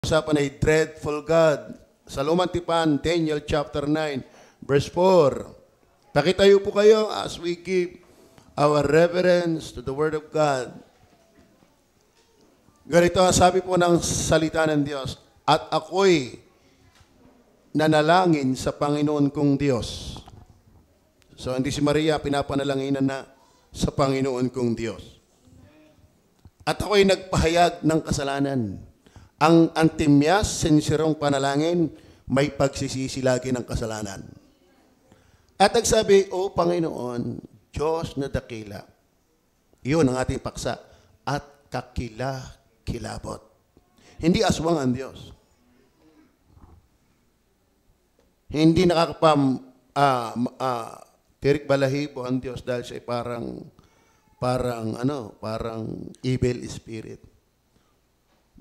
Usapan ay dreadful God. Sa Lumang Tipan, Daniel chapter 9, verse 4. Pakitayo po kayo as we give our reverence to the Word of God. Ganito ang sabi po ng salita ng Diyos, at ako'y nanalangin sa Panginoon kong Diyos. So, hindi si Maria pinapanalanginan na sa Panginoon kong Diyos. At ako'y nagpahayag ng kasalanan. Ang antimyas, sinsirong panalangin, may pagsisisi lagi ng kasalanan. At nagsabi, O Panginoon, Diyos na dakila. Iyon ang ating paksa. At kakila-kilabot. Hindi aswang ang Diyos. Hindi tirik balahibo ang Diyos dahil siya parang evil spirit.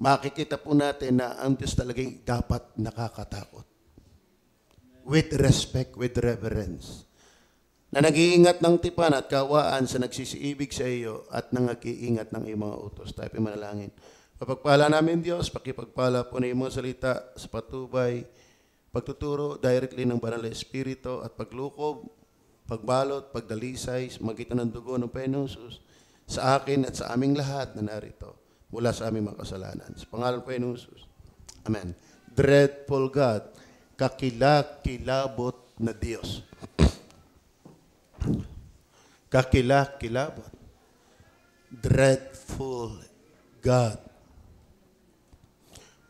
Makikita po natin na ang Diyos talagang dapat nakakatakot. With respect, with reverence. Na nag-iingat ng tipan at kawaan sa nagsisiibig sa iyo at nag-iingat ng iyong mga utos. Tayo manalangin. Papagpala namin Diyos, pakipagpala po na iyong mga salita sa patubay, pagtuturo directly ng Banal na Espiritu at paglukob, pagbalot, pagdalisay, magitan ng dugo ng Panginoong Jesus sa akin at sa aming lahat na narito mula sa aming mga kasalanan. Sa pangalan ng Panginoong Jesus. Amen. Dreadful God, kakilakilabot na Diyos. Kakilakilabot. Dreadful God.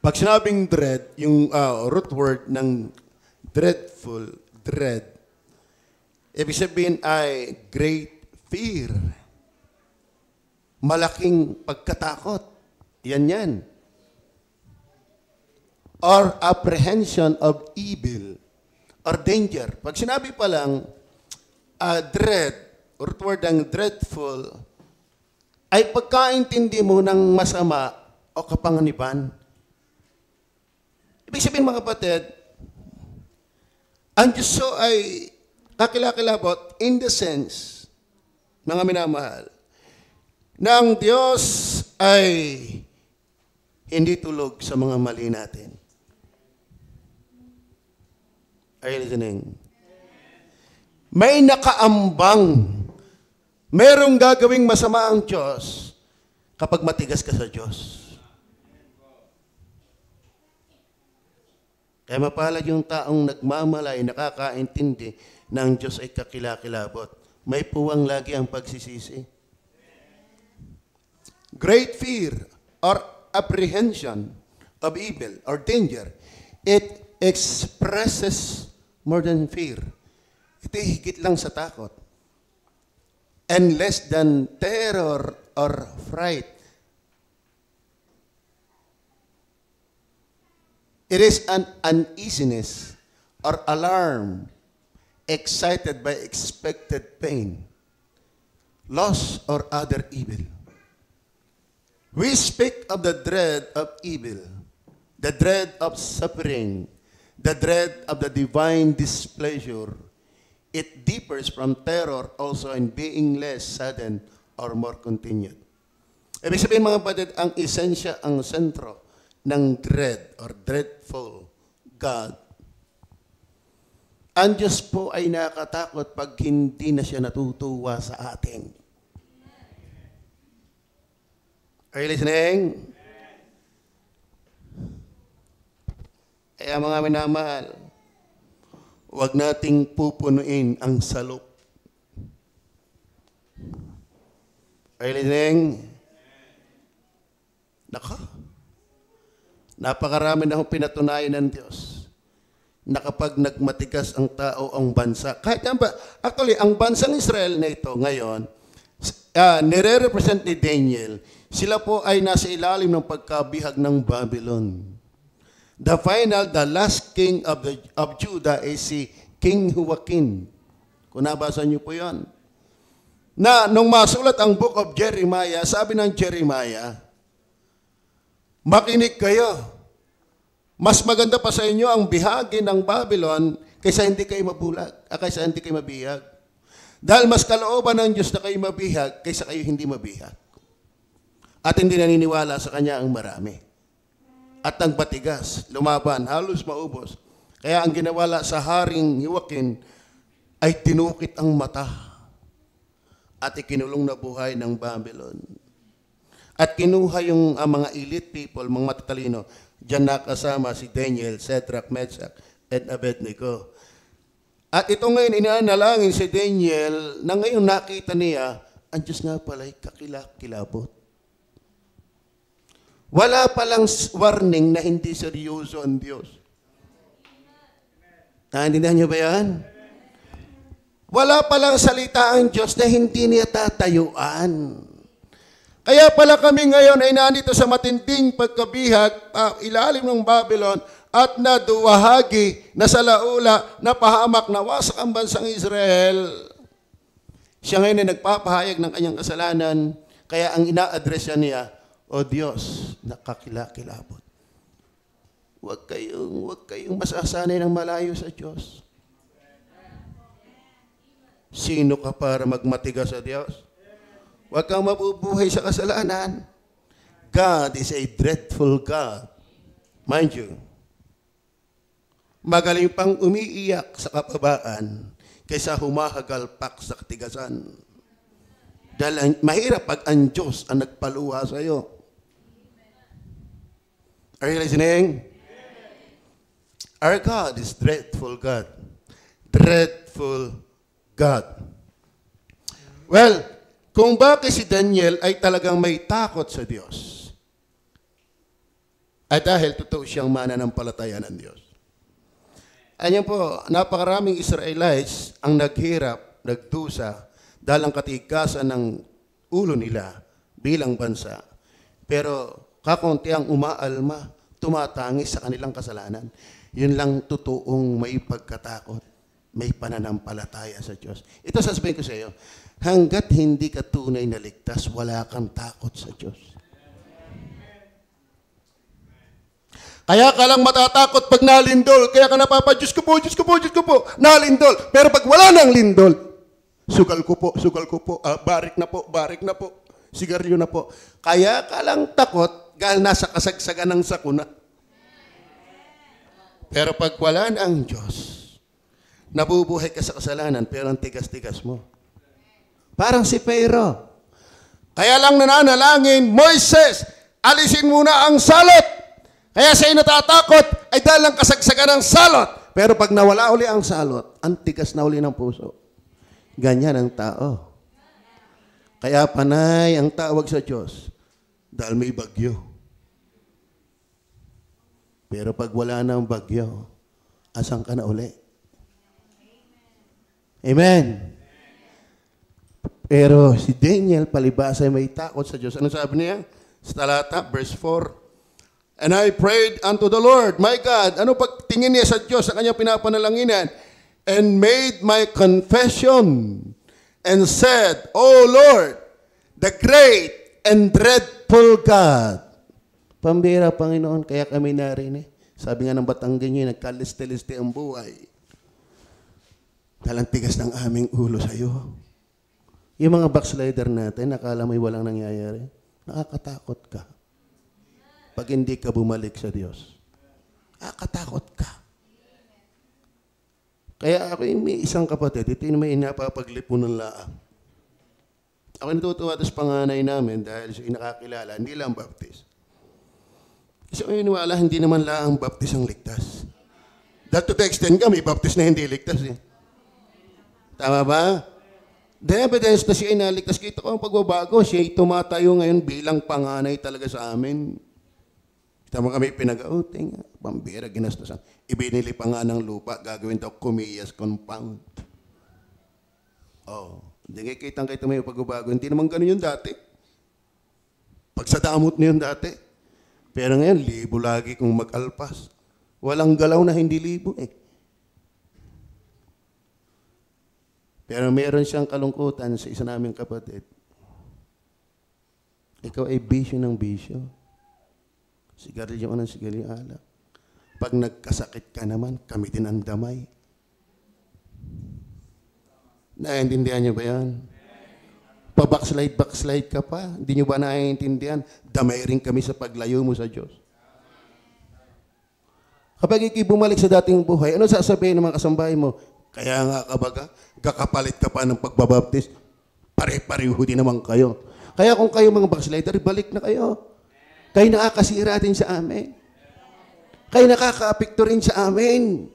Pag sinabing dread, yung root word ng dreadful, dread, ibig sabihin ay great fear. Malaking pagkatakot. Yan. Or apprehension of evil or danger. Pag sinabi pa lang, dread, root word ng dreadful, ay pagkaintindi mo ng masama o kapanganiban. Ibig sabihin mga kapatid, ang Diyos ay kakilakilabot in the sense, mga minamahal, na ang Diyos ay hindi tulog sa mga mali natin. Are you listening? May nakaambang, merong gagawing masama ang Diyos kapag matigas ka sa Diyos. Kaya mapalad yung taong nagmamalay, nakakaintindi na ang Diyos ay kakilakilabot. May puwang lagi ang pagsisisi. Great fear or apprehension of evil or danger, it expresses more than fear. Ito higit lang sa takot. And less than terror or fright. It is an uneasiness or alarm excited by expected pain, loss, or other evil. We speak of the dread of evil, the dread of suffering, the dread of the divine displeasure. It differs from terror also in being less sudden or more continued. Ibig sabihin mga kapatid, ang esensya, ang sentro ng dread or dreadful God. Ang Diyos po ay nakakatakot pag hindi na siya natutuwa sa atin. Are you listening? Kaya mga minamahal, huwag nating pupunuin ang salop. Are you listening? Nako. Napakarami na akong pinatunayan ng Diyos na kapag nagmatigas ang tao ang bansa. Kahit yan ba, actually, ang bansang Israel na ito ngayon, nire-represent ni Daniel, sila po ay nasa ilalim ng pagkabihag ng Babylon. The last king of Judah is si King Joachim. Kung nabasa niyo po yan. Na nung masulat ang book of Jeremiah, sabi ng Jeremiah, makinig kayo. Mas maganda pa sa inyo ang bihagi ng Babylon kaysa hindi kayo kaysa hindi kayo mabihag. Dahil mas kalooban ng Diyos na kayo mabihag kaysa kayo hindi mabihag. At hindi naniniwala sa Kanya ang marami. at nagbatigas, lumaban, halos maubos. Kaya ang ginawala sa Haring Joaquin ay tinukit ang mata at ikinulong na buhay ng Babylon. At kinuha yung mga elite people, mga matatalino, diyan nakasama si Daniel, Shadrach, Meshach, and Abednego. At ito ngayon, inanalangin si Daniel na ngayon nakita niya, ang Diyos nga pala'y kakilakilabot. Wala palang warning na hindi seryoso ang Diyos. Naintindihan niyo ba yan? Wala palang salita ang Diyos na hindi niya tatayuan. Kaya pala kami ngayon ay nandito sa matinding pagkabihag, ilalim ng Babylon, at naduwahagi, nasalaula, napahamak, nawasak ang bansang Israel. Siya ngayon ay nagpapahayag ng kanyang kasalanan, kaya ang ina-address niya, O Diyos, nakakilakilabot. Huwag kayong masasanay ng malayo sa Diyos. Sino ka para magmatigas sa Diyos? Huwag kang mabubuhay sa kasalanan. God is a dreadful God. Mind you, magaling pang umiiyak sa kapabaan kaysa humahagalpak sa katigasan. Dahil mahirap pag ang Diyos ang nagpaluha sa iyo. Are you listening? Our God is dreadful God. Dreadful God. Well, kung bakit si Daniel ay talagang may takot sa Diyos, ay dahil totoo siyang mananampalataya ng Diyos. Ayan po, napakaraming Israelites ang naghirap, nagdusa, dahil ang katigasan ng ulo nila bilang bansa. Pero kakunti ang umaalma, tumatangis sa kanilang kasalanan. Yun lang totoong may pagkatakot, may pananampalataya sa Diyos. Ito sasabihin ko sa iyo, hanggat hindi ka tunay na ligtas, wala kang takot sa Diyos. Kaya ka lang matatakot pag nalindol, kaya ka napapa, Diyos ko po, Diyos ko po, Diyos ko po, nalindol. Pero pag wala nang lindol, sugal ko po, barik na po, sigarilyo na po. Kaya ka lang takot, dahil nasa kasagsagan ng sakuna. Pero pag wala na ang Diyos, nabubuhay ka sa kasalanan, pero ang tigas-tigas mo. Parang si Pharaoh. Kaya lang nananalangin, Moises, alisin muna ang salot. Kaya siya natatakot, ay dahil lang kasagsagan ng salot. Pero pag nawala uli ang salot, ang tigas na uli ng puso. Ganyan ang tao. Kaya panay ang tawag sa Diyos, dahil may bagyo. Pero pag wala na ang bagyo, asan ka na uli? Amen. Pero si Daniel, palibasa ay may takot sa Diyos. Ano sabi niya? Sa talata, verse 4. And I prayed unto the Lord, my God. Ano pagtingin niya sa Diyos, sa kanyang pinapanalanginan? And made my confession and said, O Lord, the great and dreadful God. Pambira, Panginoon, kaya kami narinig. Sabi nga ng Batanggenyo, nagkaliste-liste ang buhay. Dahil ang tigas ng aming ulo sa iyo. Yung mga backslider natin, nakala mo'y walang nangyayari. Nakakatakot ka. Pag hindi ka bumalik sa Diyos. Nakakatakot ka. Kaya ako may isang kapatid, ito yung may inapapaglipon ng laang. Ako natutuwa sa panganay namin dahil siya nakakilala, hindi lang baptist. Kasi ako iniwala, hindi naman laang baptist ang ligtas. Dahil to the extent ka, may baptist na hindi ligtas eh. Tama ba? The evidence na siya inaligtas, kita ko ang pagbabago. Siya tumatayo ngayon bilang panganay talaga sa amin. Tama kami pinag-outing, pambira, ginastosan. Ibinili pa nga ng lupa, gagawin daw Comillas compound. Oh, hindi kitang-kita may pagbabago. Hindi naman ganun yung dati. Pagsadamot na yung dati. Pero ngayon, libo lagi kung mag-alpas. Walang galaw na hindi libo eh. Pero meron siyang kalungkutan sa isa naming kapatid. Ikaw ay bisyo ng bisyo. Sigarilyo ka ng sigarilyo alak. Pag nagkasakit ka naman, kami din ang damay. Naiintindihan niyo ba yan? Pa-backslide ka pa. Hindi niyo ba naiintindihan? Damay rin kami sa paglayo mo sa Diyos. Kapag ikay bumalik sa dating buhay, ano sasabihin ng mga kasambahay mo? Kaya nga kabaga, kakapalit ka pa ng pagbabaptis, pare-pareho din naman kayo. Kaya kung kayo mga backslider, balik na kayo. Kayo nakakasira din sa amin. Kayo nakaka-apekto rin sa amin.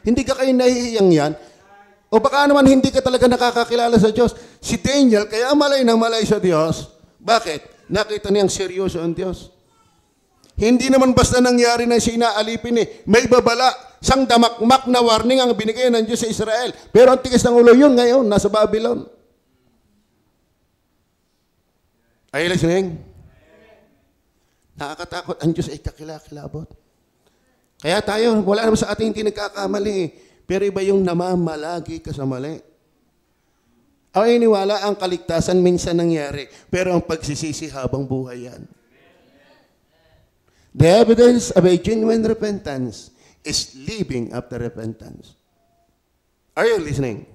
Hindi ka kayo nahihiyang yan. O baka naman hindi ka talaga nakakakilala sa Diyos. Si Daniel, kaya malay na malay sa Diyos. Bakit? Nakita niyang seryoso ang Diyos. Hindi naman basta nangyari na siya inaalipin eh. May babala, sang damakmak na warning ang binigay ng Diyos sa Israel. Pero ang tigas ng ulo yun ngayon, nasa Babylon. Are you listening? Nakakatakot. Ang Diyos ay kakilakilabot. Kaya tayo, wala naman sa ating hindi nagkakamali. Pero iba yung namamalagi ka sa mali. Ako iniwala, ang kaligtasan minsan nangyari. Pero ang pagsisisi habang buhay yan. The evidence of a genuine repentance is living after repentance. Are you listening?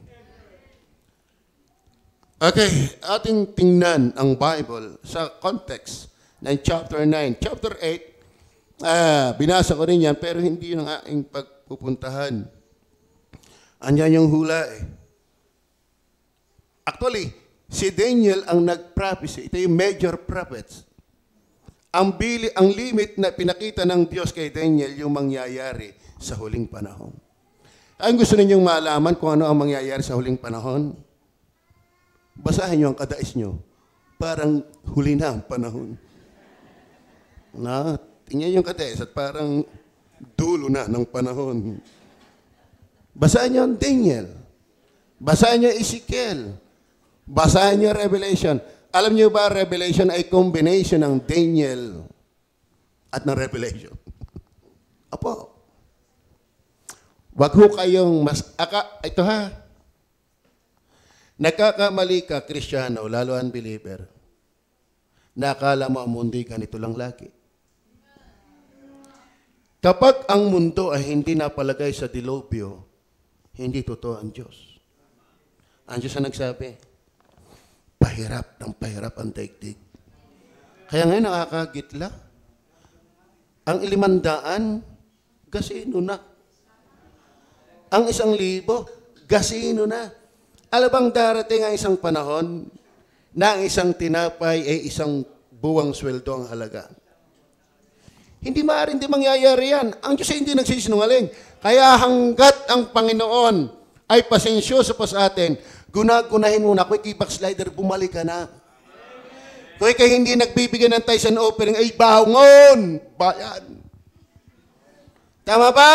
Okay, ating tingnan ang Bible sa context ng chapter 9. Chapter 8, binasa ko rin yan, pero hindi yun ang aking pagpupuntahan. Andiyan yung hula eh. Actually, si Daniel ang nag-prophecy. Ito yung major prophets. Ang limit na pinakita ng Diyos kay Daniel yung mangyayari sa huling panahon. Ang gusto ninyong malaman kung ano ang mangyayari sa huling panahon? Basahin niyo ang kadais niyo. Parang huli na ang panahon. Tingnan yung kadais at parang dulo na ng panahon. Basahin niyo ang Daniel. Basahin niyo Ezekiel. Basahin niyo Revelation. Alam niyo ba, Revelation ay combination ng Daniel at ng Revelation. Apo. Wag ho kayong ito ha. Nagkakamali ka, Kristiyano, lalo unbeliever. Nakala mo ang mundo ganito lang lagi. Kapag ang mundo ay hindi napalagay sa dilobyo, hindi totoo ang Diyos. Ang Diyos ang nagsabi, pahirap ng pahirap ang daigdig. Kaya ngayon nakakagitla. Ang 500, gasino na. Ang 1,000, gasino na. Alam bang darating ang isang panahon na ang isang tinapay ay isang buwang sweldo ang halaga? Hindi maaaring di mangyayari yan. Ang Diyos ay hindi nagsisinungaling. Kaya hanggat ang Panginoon ay pasensyoso pa sa atin, gunagunahin mo na, kung ikay backslider, bumalik ka na. Kung ikay hindi nagbibigyan ng tithes and offering, ay bangon! Bayan! Tama ba?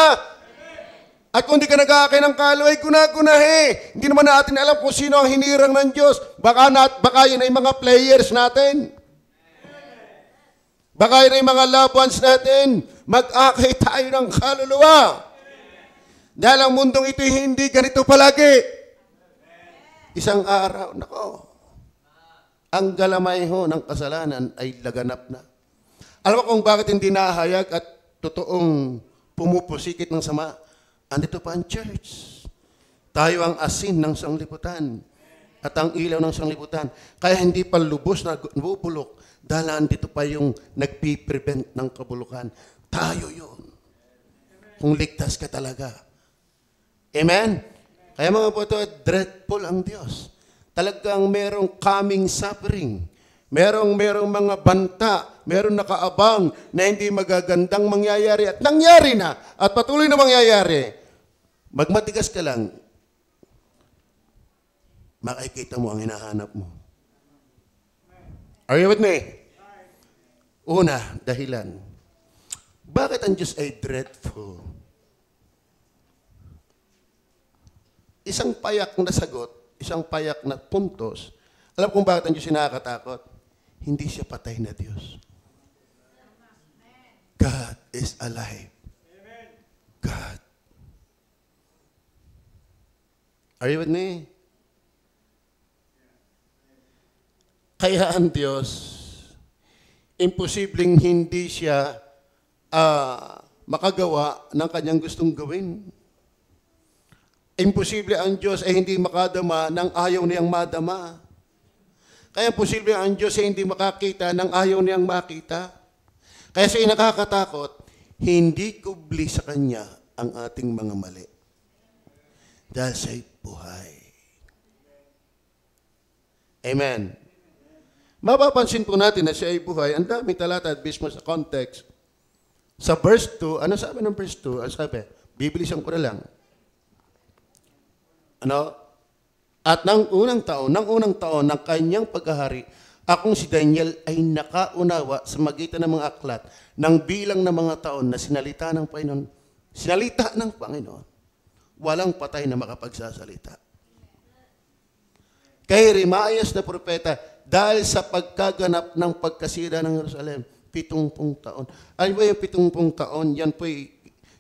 At kung hindi ka nag-aakay ng kalo, ay gunagunahe. Hindi naman natin alam kung sino ang hinirang ng Diyos. Baka yun ay mga players natin. Baka yun ay mga loved ones natin. Mag-akay tayo ng kaluluwa. Dahil ang mundong ito hindi ganito palagi. Isang araw, nako, ang galamay ho ng kasalanan ay laganap na. Alam mo kung bakit hindi nahayag at totoong pumupusikit ng sama? Andito pa ang church. Tayo ang asin ng sanglibutan at ang ilaw ng sanglibutan. Kaya hindi pa lubos na bubulok dahil andito pa yung nagpiprevent ng kabulukan. Tayo yun. Kung ligtas ka talaga. Amen? Kaya mga po ito, dreadful ang Diyos. Talagang merong coming suffering. Merong mga banta, merong nakaabang na hindi magagandang mangyayari at nangyari na at patuloy na mangyayari. Magmatigas ka lang, makikita mo ang hinahanap mo. Are you with me? Una, dahilan. Bakit ang Diyos ay dreadful? Isang payak na sagot, isang payak na puntos. Alam kung bakit ang Diyos nakakatakot? Hindi siya patay na Diyos. God is alive. God. Are you with me? Kaya ang Diyos, imposibleng hindi siya makagawa ng kanyang gustong gawin. Imposible ang Diyos ay hindi makadama ng ayaw niyang madama. Kaya posible ang Diyos ay hindi makakita ng ayaw niyang makita. Kaya siya nakakatakot, hindi kubli sa Kanya ang ating mga mali. Dahil siya'y buhay. Amen. Mapapansin po natin na siya ay buhay. Ang daming talata at mismo sa context. Sa verse 2, ano sabi ng verse 2? Ano sabi? Bibilisan ko na lang. Ano? At ng unang taon ng kanyang paghahari, akong si Daniel ay nakaunawa sa magitan ng mga aklat ng bilang ng mga taon na sinalita ng Panginoon. Sinalita ng Panginoon. Walang patay na makapagsasalita. Kay Remias na propeta, dahil sa pagkaganap ng pagkasira ng Jerusalem, 70 taon. Ano ba yung 70 taon? Yan po'y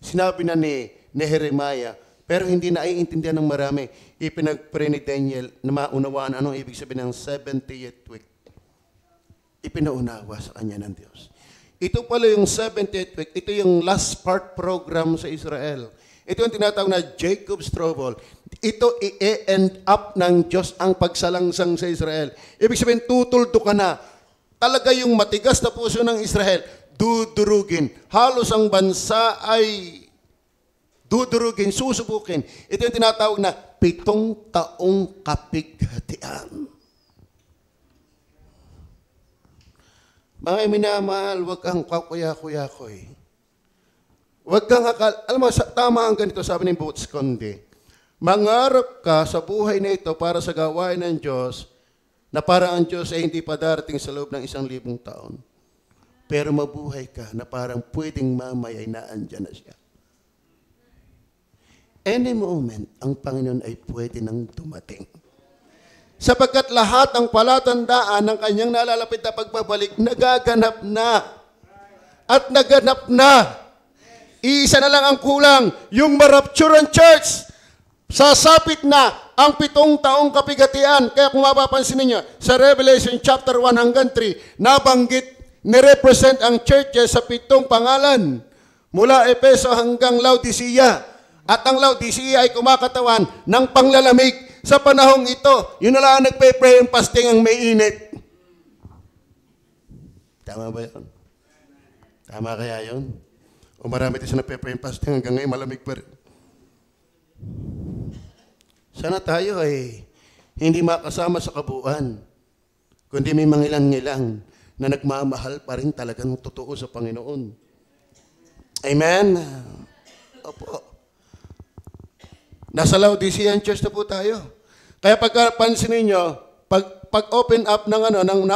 sinabi na ni Jeremiah, pero hindi na aiintindihan ng marami. Ipinag-pray ni Daniel na maunawaan anong ibig sabihin ng 70th week. Ipinaunawa sa kanya ng Diyos. Ito pala yung 70th week. Ito yung last part program sa Israel. Ito yung tinatawag na Jacob's Trouble. Ito i-end up ng Diyos ang pagsalangsang sa Israel. Ibig sabihin, tutuldo ka na. Talaga yung matigas na puso ng Israel, dudurugin. Halos ang bansa ay dudurugin, susubukin. Ito yung tinatawag na 7 taong kapighatian. Mga minamahal, huwag kang kakuya-kuya-kuy. Huwag kang alam mo, tama ang ganito, sabi ni Boots Conde. Mangarap ka sa buhay na ito para sa gawain ng Diyos na para ang Diyos ay hindi pa darating sa loob ng 1,000 taon. Pero mabuhay ka na parang pwedeng mamaya ay naandyan na siya. Any moment, ang Panginoon ay pwede nang dumating. Sapagkat lahat ng palatandaan ng kanyang nalalapit na pagbabalik, nagaganap na. At naganap na. Iisa na lang ang kulang, yung marapture ang church. Sasapit na ang 7 taong kapighatian. Kaya kung mapapansin niyo, sa Revelation chapter 1 hanggang 3, nabanggit, nirepresent ang churches sa 7 pangalan. Mula Efeso hanggang Laodicea. At ang Laodicea ay kumakatawan ng panglalamig. Sa panahong ito, yun na lang nagpe-pray and fasting ang may init. Tama ba yun? Tama kaya yun? O marami tayo sa nagpe-pray and fasting hanggang ngayon malamig pa rin. Sana tayo ay hindi makasama sa kabuuan, kundi may mangilang-ngilang na nagmamahal pa rin talagang totoo sa Panginoon. Amen? Opo. Nasa Laodicean Church na po tayo. Kaya pagkapansin ninyo, pag-open up ng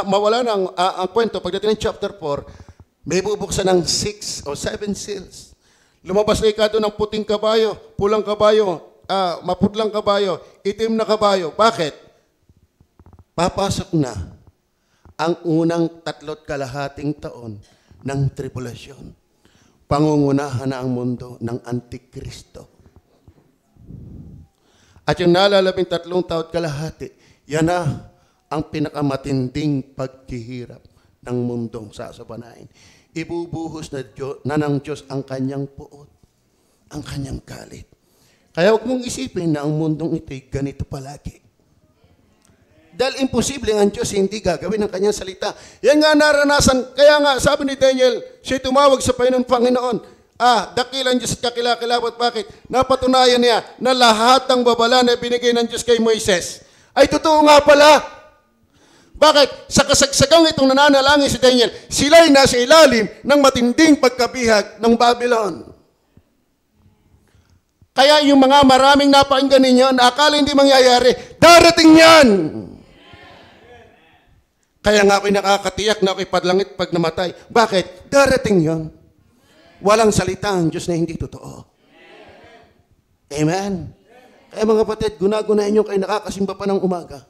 mawala ng ang kwento, pagdating ng chapter 4, may bubuksan ng 6 o 7 seals. Lumabas na ikado ng puting kabayo, pulang kabayo, maputlang kabayo, itim na kabayo. Bakit? Papasok na ang unang 3.5 taon ng tribulasyon. Pangungunahan na ang mundo ng Antikristo. At yung nalalabing 3 taon kalahati, yan na ang pinakamatinding paghihirap ng mundong sasabanain. Ibubuhos na ng Diyos ang kanyang puot, ang kanyang galit. Kaya huwag mong isipin na ang mundong ito'y ganito palagi. Dahil imposible ang Diyos hindi gagawin ng kanyang salita. Yan nga naranasan. Kaya nga, sabi ni Daniel, siya tumawag sa Panginoon. Dakilang Diyos at kakilakilabot. Bakit? Napatunayan niya na lahat ng babala na binigay ng Diyos kay Moises ay totoo nga pala. Bakit? Sa kasagsagang itong nananalangin si Daniel, sila'y nasa ilalim ng matinding pagkabihag ng Babylon. Kaya yung mga maraming napakinggan ninyo na akala hindi mangyayari, darating yan! Kaya nga ako'y nakakatiyak na ako'y padlangit pag namatay. Bakit? Darating yon. Walang salita ang Diyos na hindi totoo. Amen? Kaya mga kapatid, gunagunahin nyo kayo nakakasimba pa ng umaga.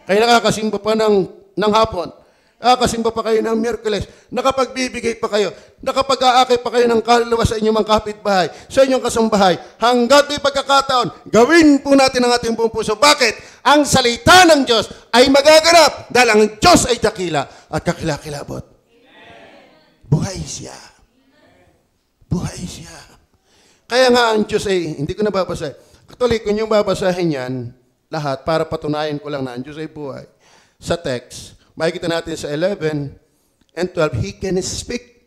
Kayo nakakasimba pa ng hapon. Nakakasimba pa kayo ng Miyerkules. Nakapagbibigay pa kayo. Nakapag-aakay pa kayo ng kaluluwa sa inyong mga kapitbahay, sa inyong kasambahay. Hanggat may pagkakataon, gawin po natin ang ating buong puso. Bakit? Ang salita ng Diyos ay magaganap dahil ang Diyos ay dakila at kakilakilabot. Buhay siya. Buhay siya. Kaya nga ang Diyos ay, hindi ko nababasa. Actually, kung yung babasahin yan, lahat, para patunayan ko lang na ang Diyos ay buhay. Sa text, makikita natin sa 11 and 12, He can speak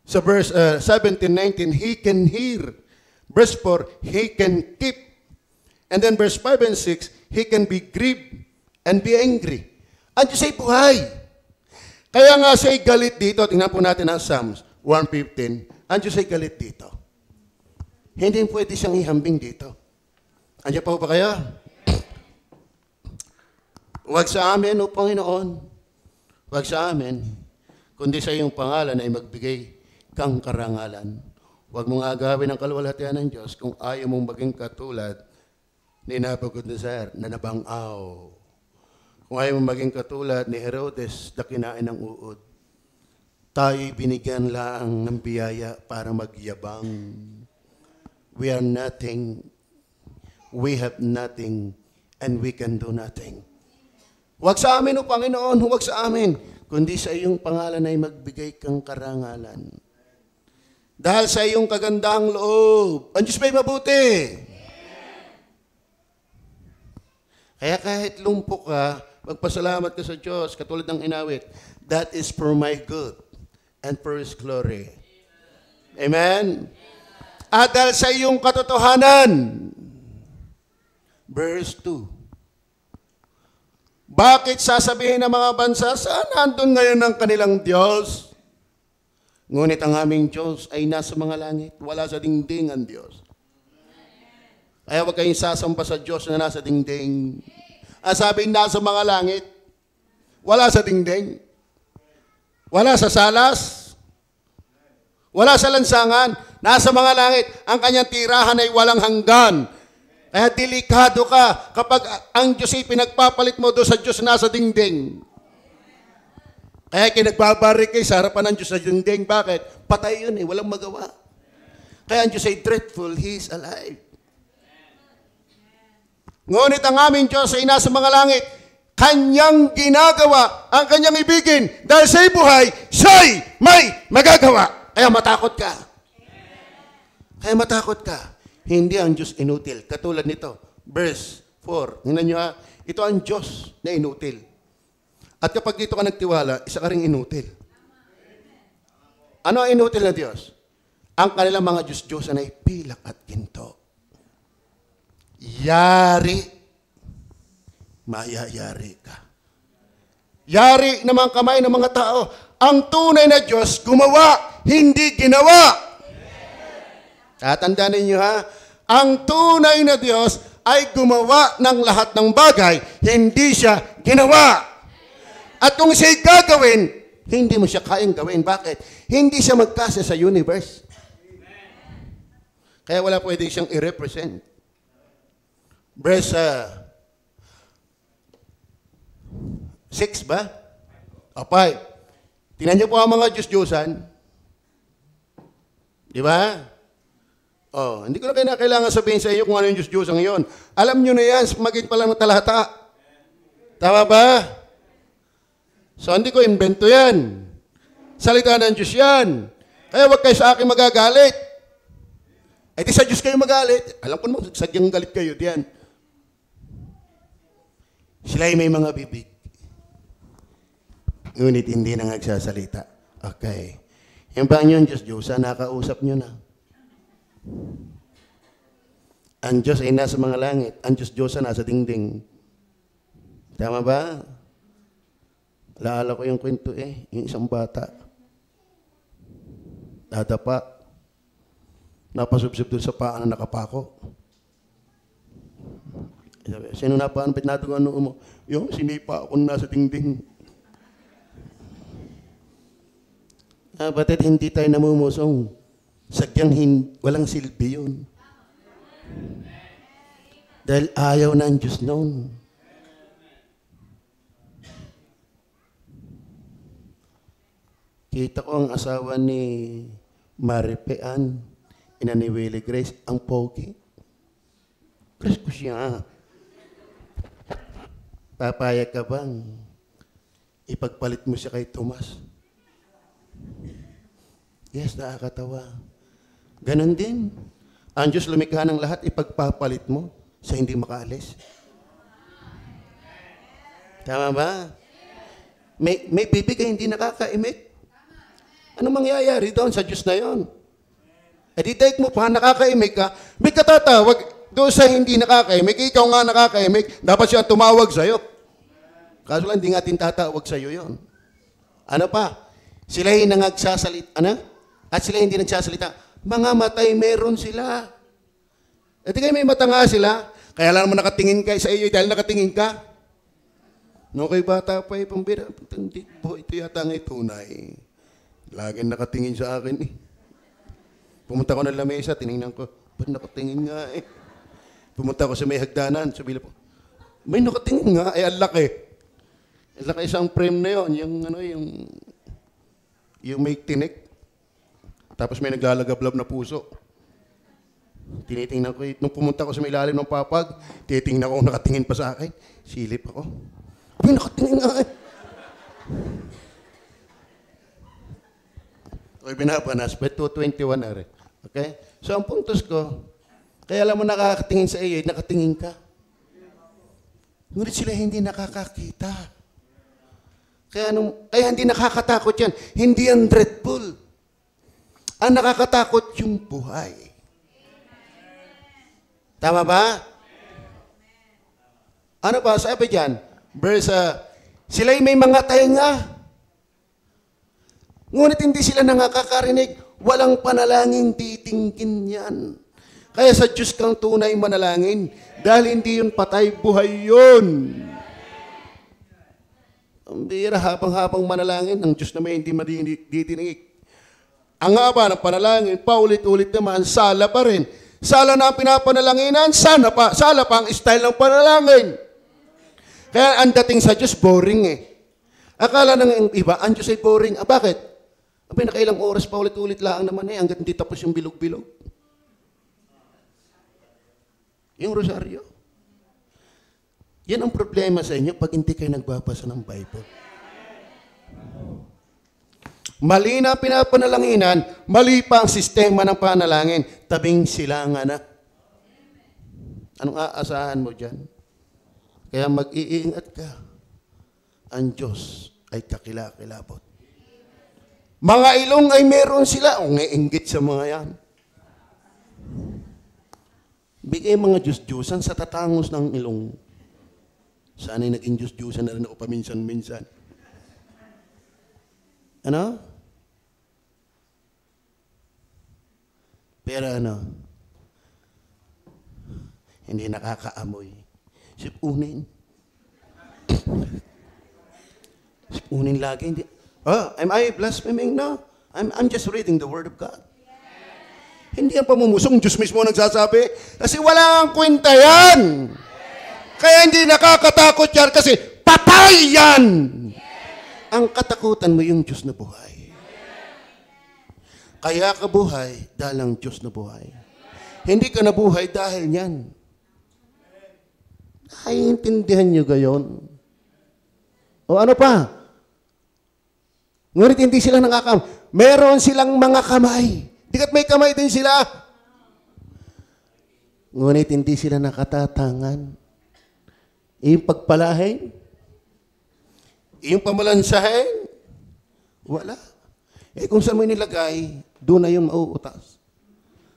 Sa verse 17, 19, He can hear. Verse 4, He can keep. And then verse 5 and 6, He can be grieved and be angry. Ang Diyos ay buhay. Kaya nga siya'y galit dito. Tingnan po natin ang Psalms 115. Ang Diyos ay galit dito. Hindi pwede siyang ihambing dito. Andiyan pa ba kayo? Huwag sa amin, O Panginoon. Huwag sa amin, kundi sa iyong pangalan ay magbigay kang karangalan. Huwag mong agawin ang kaluwalhatian ng Diyos kung ayaw mong maging katulad ni Nabucodonosor na nabangaw. Kung ayaw mong maging katulad ni Herodes na kinain ng uod. Tayo'y binigyan lang ng biyaya para magyabang. We are nothing, we have nothing, and we can do nothing. Huwag sa amin, O Panginoon, huwag sa amin, kundi sa iyong pangalan ay magbigay kang karangalan. Dahil sa iyong kagandahang loob, ang Diyos ba'y mabuti? Kaya kahit lumpo ka, magpasalamat ka sa Diyos, katulad ng inawit, that is for my good and for His glory. Amen? At dahil sa iyong katotohanan, verse 2, bakit sasabihin ng mga bansa, saan nandun ngayon ang kanilang Diyos? Ngunit ang aming Diyos ay nasa mga langit, wala sa dingding ang Diyos. Kaya huwag kayong sasamba sa Diyos na nasa dingding. Sabi, nasa mga langit, wala sa dingding, wala sa salas, wala sa lansangan, nasa mga langit. Ang kanyang tirahan ay walang hanggan. Kaya delikado ka kapag ang Diyos ay pinagpapalit mo doon sa Diyos na nasa dingding. Kaya kinagbabarik kayo sa harapan ng Diyos sa dingding. Bakit? Patay yun eh, walang magawa. Kaya ang Diyos ay dreadful, He is alive. Ngunit ang aming Diyos ay nasa mga langit, Kanyang ginagawa ang Kanyang ibigin. Dahil siya'y buhay, siya'y may magagawa. Kaya matakot ka. Kaya matakot ka. Hindi ang Diyos inutil. Katulad nito, verse 4. Tingnan nyo ha, ito ang Diyos na inutil. At kapag dito ka nagtiwala, isa ka rin inutil. Ano ang inutil na Diyos? Ang kanilang mga Diyos-Diyosan ay pilak at ginto. Yari, mayayari ka. Yari ng mga kamay ng mga tao. Ang tunay na Diyos gumawa, hindi ginawa. Tatandaan ninyo ha, ang tunay na Diyos ay gumawa ng lahat ng bagay, hindi siya ginawa. At kung siya'y gagawin, hindi mo siya kayang gawin. Bakit? Hindi siya magkasa sa universe. Kaya wala pwede siyang i-represent. Verse 6 ba? O 5. Tingnan niyo po ang mga Diyos-Diyosan. Di ba? Oh, hindi ko na kailangan sabihin sa inyo kung ano yung Diyos-Diyosan ngayon. Alam niyo na yan, maging pa lang ng talata. Tama ba? So, hindi ko invento yan. Salita ng Diyos yan. Kaya huwag kayo sa akin magagalit. Eh, di sa Diyos kayo magalit. Alam ko naman, sadyang galit kayo diyan. Sila ay may mga bibig. Ngunit hindi na nagsasalita. Okay. Yung ba yung Diyos-Diyosa, nakausap nyo na. Ang Diyos ay nasa mga langit. Ang Diyos-Diyosa nasa dingding. Tama ba? Alaala ko yung kwento yung isang bata. Dadapa. Napasubsib doon sa paa na nakapako. Sabi, sino napaan? Ba't natin ano mo? Yung sinipa ako nasa dingding. Batid hindi tayo namumusong. Sadyang walang silbi yun. Dahil ayaw na ang Diyos noon. Kita ko ang asawa ni Maripean, ina ni Willie Grace, ang pogi. Presko siya. Papayag ka bang ipagpalit mo siya kay Tomas? Yes, nakakatawa. Ganon din. Ang Diyos lumikha ng lahat, ipagpapalit mo sa hindi makaalis. Tama ba? May bibig ay hindi nakakaimik. Ano mangyayari doon sa Diyos na yon? E di take mo pa, nakakaimik ka, may katatawag doon sa hindi nakakaimik, ikaw nga nakakaimik, dapat siya tumawag sa'yo. Kaso lang, hindi nga tinatawag sa'yo yon. Ano pa? Sila hindi nagsasalita, ano? At sila hindi nagsasalita, mga matay meron sila. E di kayo may mata nga sila, kaya lang naman nakatingin ka sa iyo dahil nakatingin ka. No, kay bata pa pambira, hindi po, ito yata ang tunay. Laging nakatingin sa akin eh. Pumunta ko ng lamesa, tinignan ko, ba't nakatingin nga eh? Pumunta ko sa may hagdanan, sabi po, may nakatingin nga, ang laki. Ang laki isang frame na yon, yung may tinik. Tapos may naglalagablab na puso. Tinitingnan ko, nung pumunta ko sa may ilalim ng papag, tinitingnan ko kung nakatingin pa sa akin. Silip ako. May nakatingin nga eh. Okay, binabanas, but 221 na rin. Okay? So, ang puntos ko, kaya alam mo nakakatingin sa iyo, nakatingin ka. Ngunit sila hindi nakakakita. Kaya hindi nakakatakot yan. Hindi yan dreadful. Ang nakakatakot yung buhay. Tama ba? Ano ba? Sabi dyan, verse, sila'y may mga tainga. Ngunit hindi sila nakakarinig. Walang panalangin, titingkin yan. Kaya sa Diyos kang tunay manalangin. Dahil hindi yun patay, buhay yun. Ang bira, habang manalangin, ang Diyos naman hindi madidinig. Ang haba ng panalangin, paulit-ulit naman, sala pa rin. Sala na ang pinapanalanginan, sala pa ang style ng panalangin. Kaya ang dating sa Diyos, boring eh. Akala ng iba, ang Diyos ay boring. Bakit? Abay, nakailang oras pa ulit-ulit lang naman eh, hanggang hindi tapos yung bilog-bilog. Yung rosaryo. Yan ang problema sa inyo pag hindi kayo nagbabasa ng Bible. Mali na pinapanalanginan, mali pa ang sistema ng panalangin, tabing silangan na. Anong aasahan mo dyan? Kaya mag-iingat ka. Ang Diyos ay kakilakilabot. Mga ilong ay meron sila. O nga-inggit sa mga yan. Bigay mga Diyos-Diyusan sa tatangos ng ilong. Sana'y naging Diyos-Diyusan na rin ako paminsan-minsan. Ano? Pero hindi nakakaamoy. Sipunin. Sipunin lagi. Hindi. Am I blaspheming? No. I'm just reading the Word of God. Hindi yan pamumusong. Diyos mismo nagsasabi. Kasi wala ang kwenta yan. Kaya hindi nakakatakot yan kasi patay yan. Ang katakutan mo yung Diyos na buhay. Kaya ka buhay dahil ang Diyos na buhay. Hindi ka nabuhay dahil yan. Naiintindihan nyo gayon? O ano pa? Ngunit hindi sila meron silang mga kamay. Dikat may kamay din sila. Ngunit hindi sila nakatatangan. Yung pagpalahin, yung pamalansahin, wala. Eh kung saan mo nilagay, doon na yung mauutas.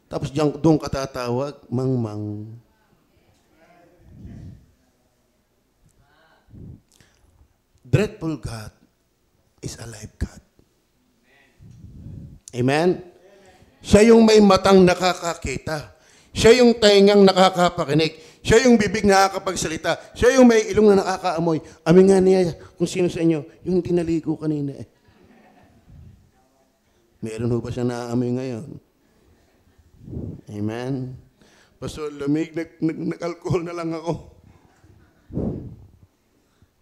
Tapos doon katatawag, mangmang. Dreadful God is alive God. Amen? Siya yung may matang nakakakita. Siya yung taingang nakakapakinig. Siya yung bibig na nakakapagsalita. Siya yung may ilong na nakakaamoy. Amin nga niya kung sino sa inyo, yung tinaligo kanina eh. Meron ho ba siya naaamoy ngayon? Amen? Pastor, lamig, nag-alcohol na lang ako.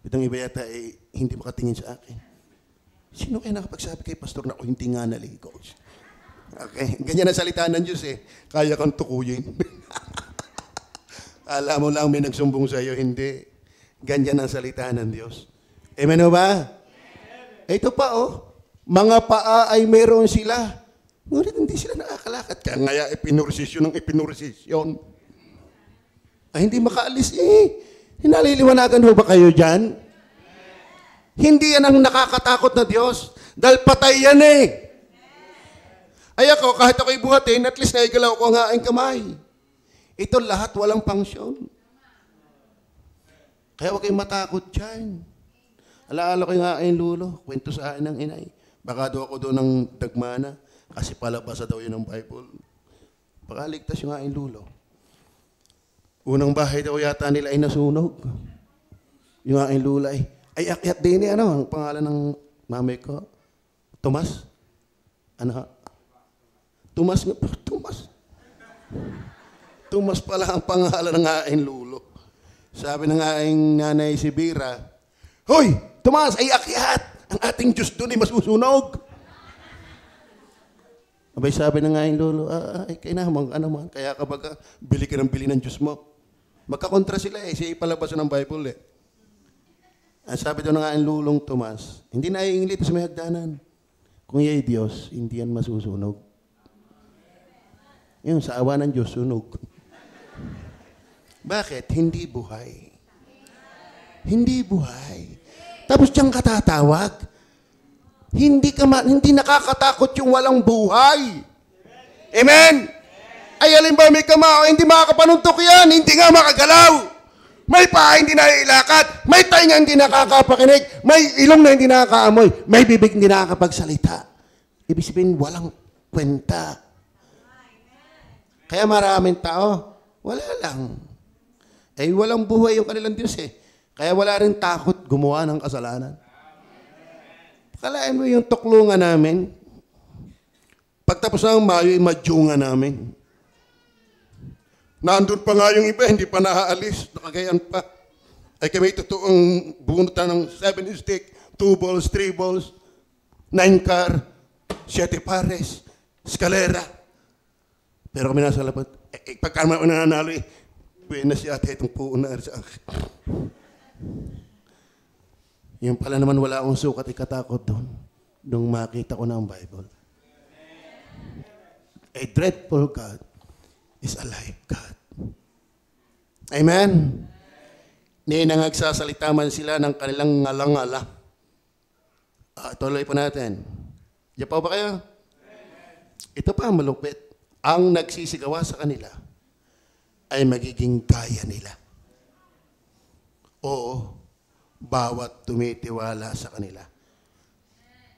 Itong iba yata hindi makatingin sa akin. Sino kaya nakapagsabi kay Pastor na ako hindi nga naligo? Okay, ganyan ang salita ng Diyos eh. Kaya kang tukuyin. Alam mo lang may nagsumbong sa iyo, hindi. Ganyan ang salita ng Diyos. Amen o ba? Ito pa mga paa ay meron sila. Ngunit hindi sila nakakalakad. Kaya ngaya ipinursisyon ng ipinursisyon. Ay hindi makaalis eh. Hinaliliwanagan ho ba kayo dyan? Hindi yan ang nakakatakot na Diyos. Dahil patay yan eh. Ay ako, kahit ako'y buhatin, at least naigalaw ko ang aking kamay. Ito lahat walang pangsyon. Kaya huwag kayong matakot dyan. Alaala ko yung aking lulo, kwento sa akin ng inay. Baka daw ako doon ng dagmana, kasi palabasa daw yun ng Bible. Baka ligtas yung aking lulo. Unang bahay daw yata nila ay nasunog. Yung aking lulo ay akyat din eh, ano, ang pangalan ng mamay ko? Tomas? Ano? Tomas nga, Tomas. Tomas pala ang pangalan ng aking lulo. Sabi ng aking nanay si Bira, Hoy, Tomas, ay akyat! Ang ating Diyos doon ay masusunog. Abay sabi ng aking lulo, ay kainamang, ano man, kaya kapag bili ka ng bili ng Diyos mo. Magkakontra sila eh, siya ipalabas ng Bible eh. Ang sabi daw ng aking lulong Tomas, hindi na iinglit sa may hagdanan. Kung yay Diyos, hindi yan masusunog. Yun, sa awa ng Diyos, sunog. Bakit? Hindi buhay. Hindi buhay. Tapos diyang katatawag. Hindi nakakatakot yung walang buhay. Amen? Ay, alin ba may kamao, hindi makakapanuntok yan, hindi nga makagalaw. May paa hindi naiilakad, may tainga hindi nakakapakinig, may ilong na hindi nakakaamoy, may bibig hindi nakakapagsalita. Ibig sabihin, walang kwenta. Kaya maraming tao, wala lang. Eh, walang buhay yung kanilang Diyos eh. Kaya wala rin takot gumawa ng kasalanan. Kalain mo yung tuklungan namin, pagtapos ng Mayo, imadyungan namin. Nandun pa nga yung iba, hindi pa naaalis, nakagayan pa. Ay kami totoong bunutan ng 7 stick, 2 balls, 3 balls, 9 car, 7 pares, eskalera. Pero kami nasa lapat, pagka naman nananalo buena si ate itong puunar sa akin. Yung pala naman wala akong sukat, ikatakot doon. Nung makita ko na ang Bible. A dreadful God is alive God. Amen? Ninangagsasalita man sila ng kanilang ngalang-ngala. Tuloy po natin. Diyan pa ba kayo? Ito pa malupit. Ang nagsisigawa sa kanila ay magiging kaya nila. Oo, bawat tumitiwala sa kanila.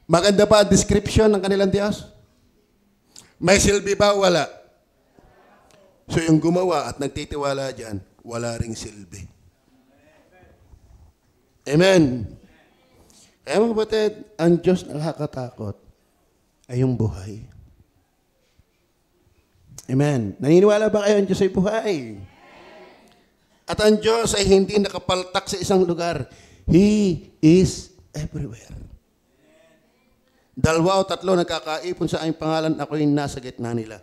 Maganda ba ang description ng kanilang Diyos? May silbi ba? Wala. So yung gumawa at nagtitiwala dyan, wala ring silbi. Amen. Kaya mga kapatid, ang Diyos nakakatakot ay yung buhay. Amen. Naniniwala ba kayo ang Diyos ay buhay? At ang Diyos ay hindi nakapaltak sa isang lugar. He is everywhere. Dalawa o tatlo nagkakaipon sa aking pangalan, ako'y nasa gitna nila.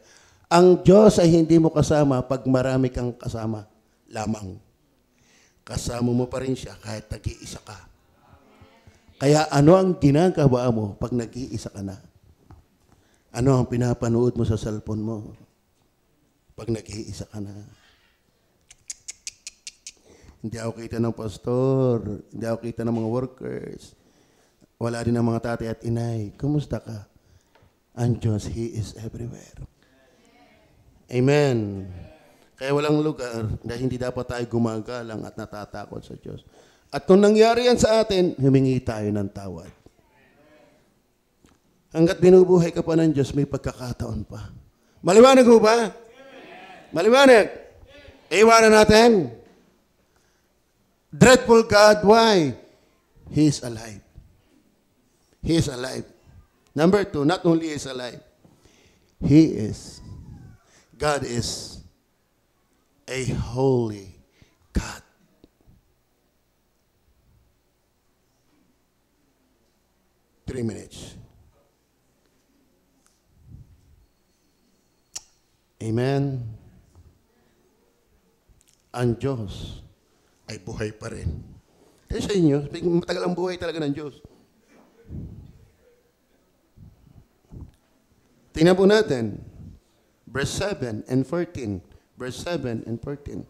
Ang Diyos ay hindi mo kasama pag marami kang kasama lamang. Kasama mo pa rin siya kahit nag-iisa ka. Kaya ano ang ginagawa mo pag nag-iisa ka na? Ano ang pinapanood mo sa cellphone mo pag nag-iisa ka na? Hindi ako kita ng pastor, hindi ako kita ng mga workers, wala din ng mga tatay at inay. Kumusta ka? Ang Diyos, He is everywhere. Amen. Kaya walang lugar dahil hindi dapat tayo gumagalang at natatakot sa Diyos. At kung nangyari yan sa atin, humingi tayo ng tawad. Hanggat binubuhay ka pa ng Diyos, may pagkakataon pa. Maliwanag ho ba? Maliwanag. Iwanan natin. Dreadful God, why? He is alive. He is alive. Number 2, not only is alive, God is a holy God. Three minutes. Amen. Ang Diyos ay buhay pa rin. Kaya sa inyo, matagal ang buhay talaga ng Diyos. Tingnan po natin. Verse 7 and 14. Verse 7 and 14.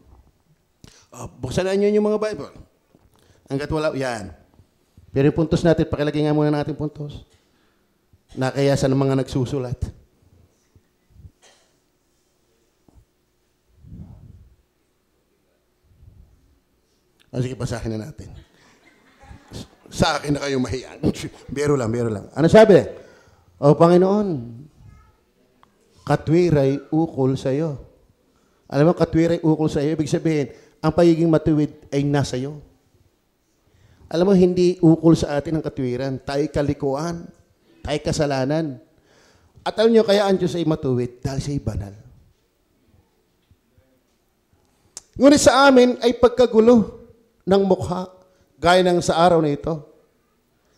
Buksan na nyo yung mga Bible. Hanggat wala, yan. Pero yung puntos natin, pakilagay nga muna natin puntos. Nakayasan ng mga nagsusulat. Sige, basahin na natin. Sa akin na kayo mahiyan. Biro lang, biro lang. Ano sabi? O Panginoon, katwiray ukol sa iyo. Alam mo, katwiray ukol sa iyo, ibig sabihin, ang pagiging matuwid ay nasa iyo. Alam mo, hindi ukol sa atin ang katwiran. Tayo kalikuan, tayo kasalanan. At alam nyo, kaya ang Diyos ay matuwid dahil siya'y banal. Ngunit sa amin ay pagkagulo ng mukha, gaya ng sa araw na ito,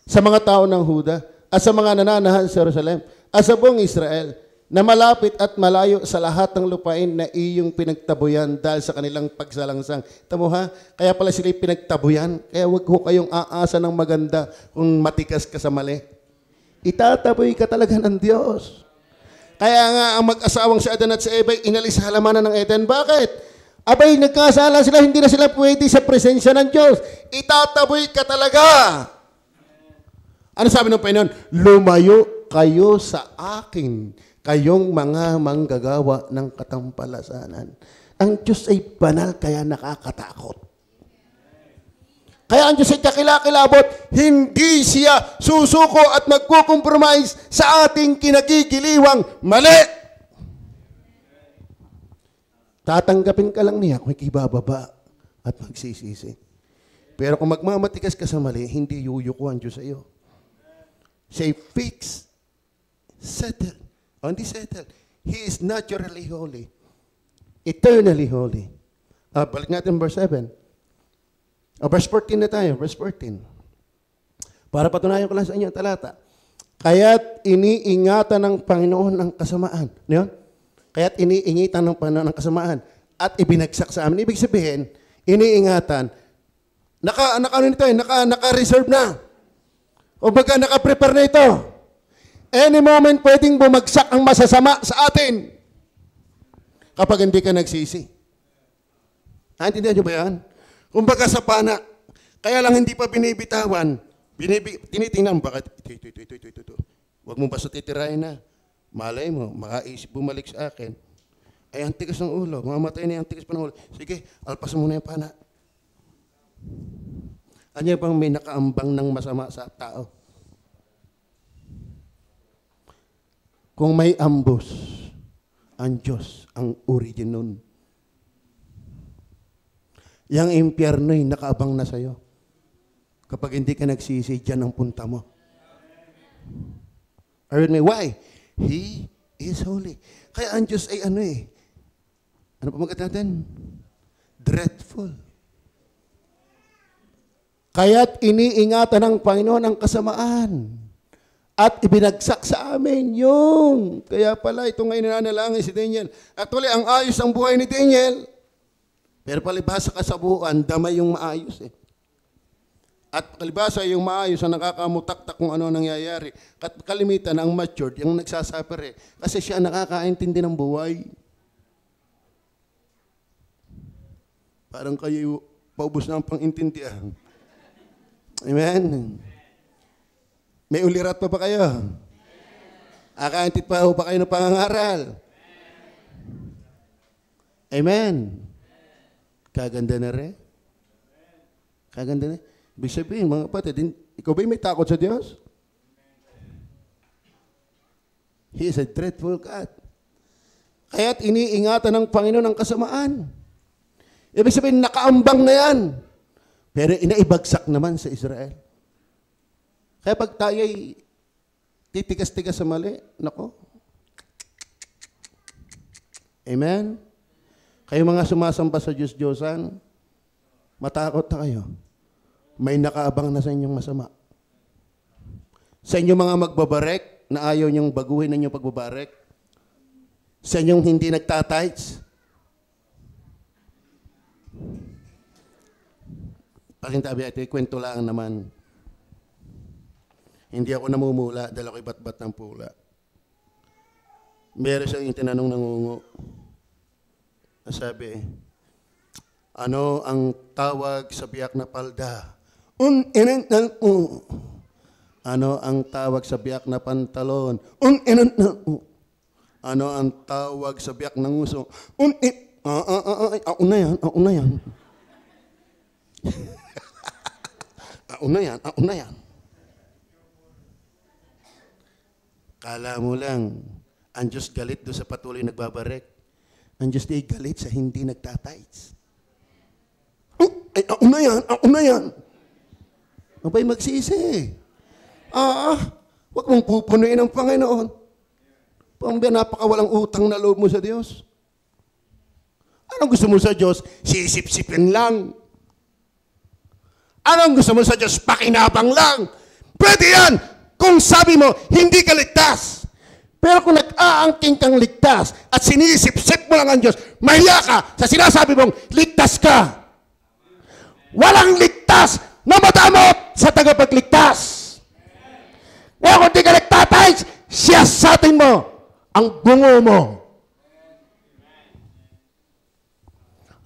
sa mga tao ng Huda, at sa mga nananahan sa Jerusalem, at sa buong Israel, na malapit at malayo sa lahat ng lupain na iyong pinagtabuyan dahil sa kanilang pagsalangsang. Tamo ha? Kaya pala sila'y pinagtabuyan. Kaya huwag ho kayong aasa ng maganda kung matikas ka sa mali. Itataboy ka talaga ng Diyos. Kaya nga ang mag-asawang si Adan at si Eva inalis sa halamanan ng Eden. Bakit? Abay, nagkasala sila, hindi na sila pwede sa presensya ng Diyos. Itataboy ka talaga. Ano sabi ng Panginoon? Lumayo kayo sa akin, kayong mga manggagawa ng katampalasanan. Ang Diyos ay banal, kaya nakakatakot. Kaya ang Diyos ay kakilakilabot, hindi siya susuko at magkukompromise sa ating kinagigiliwang mali. Tatanggapin ka lang niya kung ikibababa at magsisisi. Pero kung magmamatikas ka sa mali, hindi yuyuko ang Diyos sa iyo. Say, fix, settle. O, hindi settle. He is naturally holy. Eternally holy. Balik natin verse 7. Verse 14 na tayo. Verse 14. Para patunayan ko lang sa inyo ang talata. Kaya't iniingatan ng Panginoon ang kasamaan. Ano yun? Kaya't iniingitan ng Panginoon ang kasamaan at ibinagsak sa amin. Ibig sabihin, iniingatan, naka-reserve na. O baga, naka-prepare na ito. Any moment, pwedeng bumagsak ang masasama sa atin kapag hindi ka nagsisi. Naintindihan niyo ba yan? Kumbaga sa pana, kaya lang hindi pa binibitawan, tinitingnan, bakit ito. Huwag mo basta titirahin na. Malay mo, makaisip bumalik sa akin. Ay, ang tigas ng ulo. Mamatay na yung tigas pa ng ulo. Sige, alpas mo na yung pana. Ano bang may nakaambang ng masama sa tao? Kung may ambos, ang Diyos, ang origin nun. Yang impyerno'y nakaabang na sa'yo. Kapag hindi ka nagsisi, dyan ang punta mo. Are you with me? Why? He is holy. Kaya ang Diyos ay ano pa magat natin? Dreadful. Kaya't iniingatan ng Panginoon ang kasamaan at ibinagsak sa amin yung. Kaya pala itong ngayon nananalangin si Daniel. Actually, ang ayos ang buhay ni Daniel. Pero palibhasa ka sa buuan, damay yung maayos eh. At kalibasa yung maayos ang nakakamutaktak kung ano nangyayari. At kalimitan ang matured, yung nagsasuffer eh. Kasi siya nakakaintindi ng buhay. Parang kayo paubos na ang pangintindihan. Amen. May ulirat pa ba kayo? Akaintid pa ba kayo ng pangangaral? Amen. Kaganda na rin. Kaganda na. Ibig sabihin, mga kapatid, ikaw ba'y may takot sa Diyos? He is a dreadful God. Kaya't iniingatan ng Panginoon ang kasamaan. Ibig sabihin, nakaambang na yan. Pero inaibagsak naman sa Israel. Kaya pag tayo'y titigas-tigas sa mali, nako. Amen? Kayo mga sumasamba sa Diyos-Diyosan, matakot na kayo. May nakaabang na sa inyong masama. Sa inyong mga magbabarek, na ayaw niyong baguhin na inyong pagbabarek. Sa inyong hindi nagtatights. Pakintabi ito, kwento lang naman. Hindi ako namumula dahil ako'y bat-bat ng pula. Meron siyang tinanong nangungo. Sabi, ano ang tawag sa biyak na palda? Ano ang tawag sa biyak na pantalon? Ano ang tawag sa biyak ng uso? Ako na yan. Una yan. Kala mo lang, ang Diyos galit doon sa patuloy nagbabarek. Ang Diyos di galit sa hindi nagtatights. Una yan. Abay, magsisi. Huwag mong pupunuin ang Panginoon. Pambaya, napakawalang utang na loob mo sa Diyos. Anong gusto mo sa Diyos? Sisip-sipin lang. Anong gusto mo sa Diyos? Pakinabang lang. Pwede yan kung sabi mo, hindi ka ligtas. Pero kung nag-aangking kang ligtas at sinisip-sip mo lang ang Diyos, mahiya ka sa sinasabi mong ligtas ka. Walang ligtas na madamot sa tagapagligtas. Kaya kung di ka nagtatights, siyasatin mo ang bungo mo.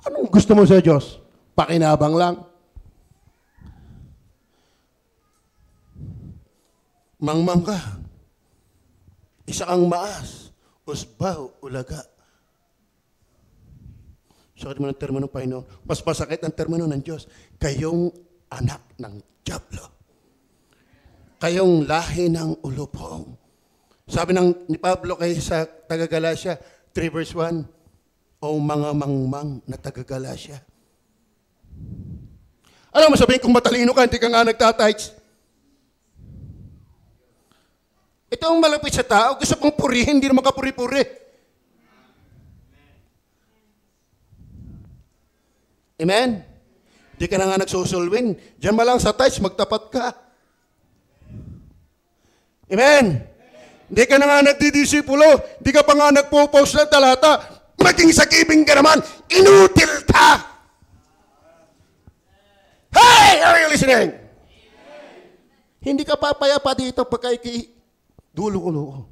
Anong gusto mo sa Diyos? Pakinabang lang. Mangmang ka. Isa kang maas, usbaw, ulaga. Sakit mo ng termo ng Panginoon. Mas masakit ang termo ng Diyos. Kayong anak ng Diablo. Kayong lahi ng ulupong. Sabi ni Pablo kay sa taga-Galacia, 3 verse 1, o mga mangmang na taga-Galacia. Ano mo sabihin kung matalino ka, hindi ka nga nagtatights? Ito ang malapit sa tao, gusto pong purihin, hindi naman kapuri-puri. Amen? Hindi ka na nga nagsusulwin. Diyan lang sa tights, magtapat ka. Amen? Hindi ka na nga nagdidisipulo, hindi ka pa nga nagpo-post ng talata, maging sakibing ka naman, inutil ka! Hey! Are you listening? Hindi ka papayapa dito pagka dulo-ulo.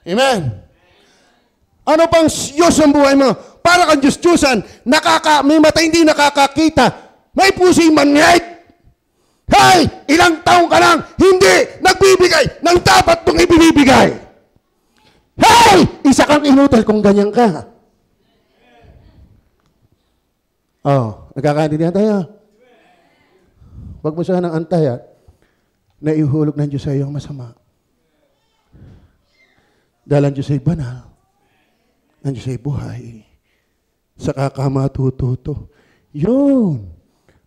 Amen? Ano pang Diyos ang buhay mo? Para kang Diyos-Diyosan, may mata hindi nakakakita, may puso'y manghid. Hey! Ilang taong ka lang, hindi nagbibigay ng dapat mong ibibigay. Hey! Isa kang inutal kung ganyan ka. Nagkakaintindihan tayo. Huwag mo sanang antayan na ihulog ng Diyos sa iyo ang masama. Dahil ang Diyos ay banal. Ang Diyos ay buhay. Sa kakamatututo. Yun.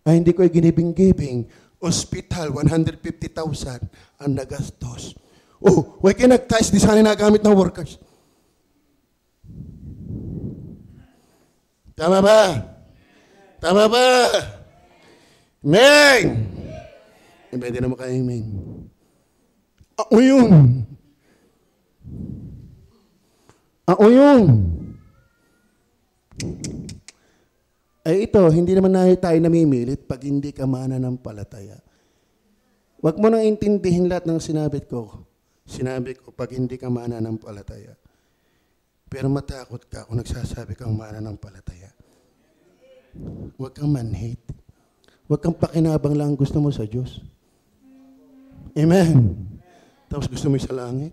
Ay hindi ko ay ginibing-gibing. Hospital, 150,000 ang nagastos. Huwag kayo nag-tights, di sana nagamit ng workers. Tama ba? Tama ba? Amen! Pwede naman kayo, amen. Ako yun. Ay ito, hindi naman tayo namimilit pag hindi ka mananampalataya. Huwag mo nang intindihin lahat ng sinabi ko. Sinabi ko, pag hindi ka mananampalataya. Pero matakot ka kung nagsasabi kang mananampalataya. Huwag kang manhid. Huwag kang pakinabang lang gusto mo sa Diyos. Amen. Tapos gusto mo sa langit.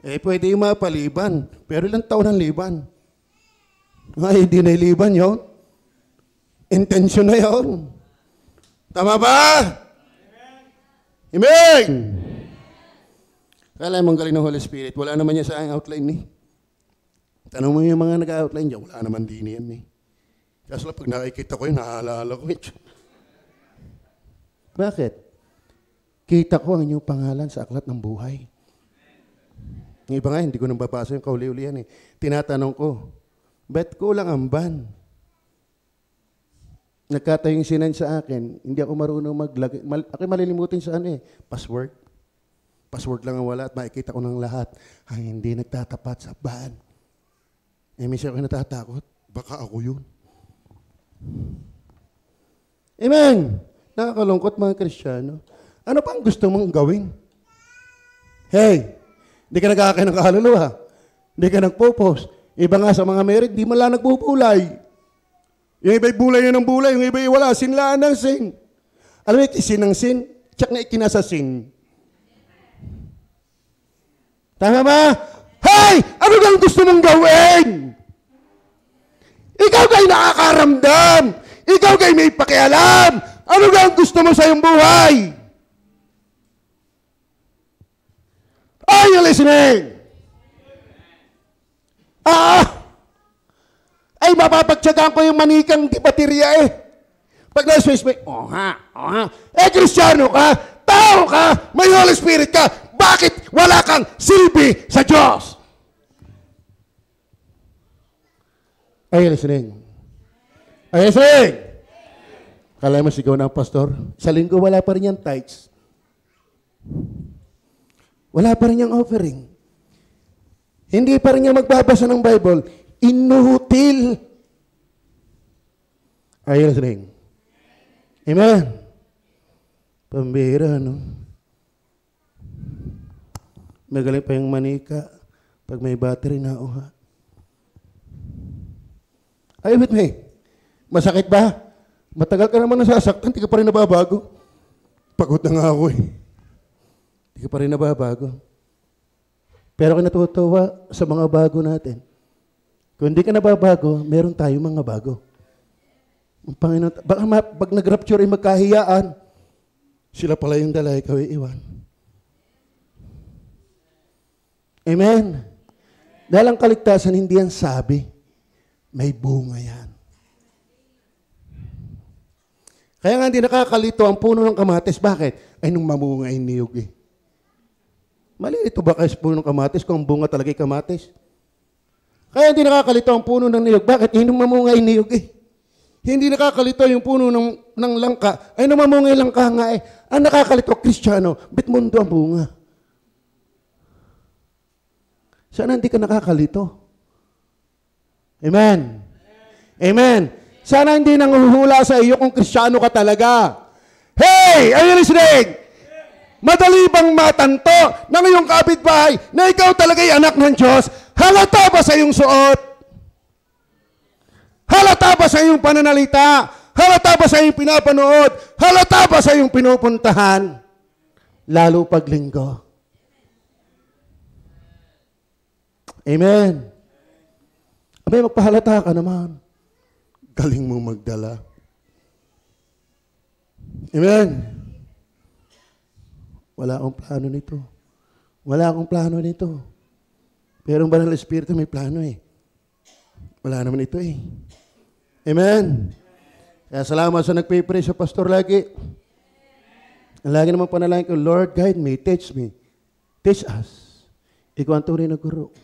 Pwede yung mapaliban. Pero ilang taon ang liban? Ay, hindi na iliban yun. Intensyon na yun. Tama ba? Amen! Kala mong galing ng Holy Spirit, wala naman niya sa aking outline ni. Tanong mo yung mga nag-outline dyan, wala naman din yan ni. Kaso lang, pag nakikita ko yun, naaalala ko yun. Bakit? Kita ko ang inyong pangalan sa aklat ng buhay. Yung iba nga, hindi ko nang babasa yung kauli-uli yan eh. Tinatanong ko, ba't kulang ang ban? Nagkatayo yung sinan sa akin, hindi ako marunong maglagay. Ako malilimutin sa password. Password lang ang wala at makikita ko ng lahat. Ay, hindi nagtatapat sa ban. Minsan ako natatakot, baka ako yun. Amen! Nakakalungkot mga Kristiyano. Ano pang gusto mong gawin? Hey! Hindi ka nagkakain ng kaluluwa. Hindi ka nagpo-post. Iba nga sa mga merit, di man lang nagpupulay. Yung iba'y bulay yun ng bulay, yung iba'y wala, sinlaan ng sin. Alam mo, isin ng sin, tsak na ikinasasin. Tama ba? Hey! Ano bang gusto mong gawin? Ikaw kay nakakaramdam. Ikaw kay may pakialam. Ano bang gusto mo sa iyong buhay? Are you listening? Ay, mapapagtsagaan ko yung manikang di baterya eh. Pag na-switch mo, Kristiyano ka, tao ka, may Holy Spirit ka, bakit wala kang silbi sa Diyos? Are you listening? Are you listening? Kala mo sigaw ng pastor? Sa linggo, wala pa rin yung tithes. Wala pa rin yung offering. Hindi pa rin niya magbabasa ng Bible. Inutil. Are you listening? Amen. Pambira, no? Magaling pa yung manika pag may battery na uha. Are you with me? Masakit ba? Matagal ka naman nasasaktan, di ka pa rin nababago. Pagod na nga ako eh. Di ka pa rin nababago. Pero ako natutuwa sa mga bago natin. Kung hindi ka nababago, meron tayo mga bago. Ang Panginoon, baka pag nag-rapture ay magkahiyaan, sila pala yung dala, ikaw ay iwan. Amen. Dahil ang kaligtasan, hindi yan sabi. May bunga yan. Kaya nga hindi nakakalito ang puno ng kamatis. Bakit? Ay, nung mamunga ay niyog eh. Malilito ba kayo sa puno ng kamatis kung ang bunga talaga ay kamatis? Kaya hindi nakakalito ang puno ng niyog. Bakit? Ay, nung mamunga ay niyog eh. Hindi nakakalito yung puno ng langka. Ay, nung mamunga ay langka nga eh. Ang nakakalito, Kristiyano, bit mundo ang bunga. Sana hindi ka nakakalito? Amen. Amen. Sana hindi nanguhula sa iyo kung Kristiyano ka talaga. Hey! Are you listening? Madali bang matanto ng iyong kapitbahay na ikaw talaga'y anak ng Diyos? Halata ba sa iyong suot? Halata ba sa iyong pananalita? Halata ba sa iyong pinapanood? Halata ba sa iyong pinupuntahan? Lalo pag linggo. Amen. Abay, magpahalata ka naman. Galing mo magdala. Amen. Wala akong plano nito. Wala akong plano nito. Pero ang Banal na Espiritu may plano eh. Wala naman ito eh. Amen. Kaya salamat sa nagpipray sa pastor lagi. Lagi naman panalangin ko, Lord, guide me, teach me. Teach us. Ikaw ang tunay na guro.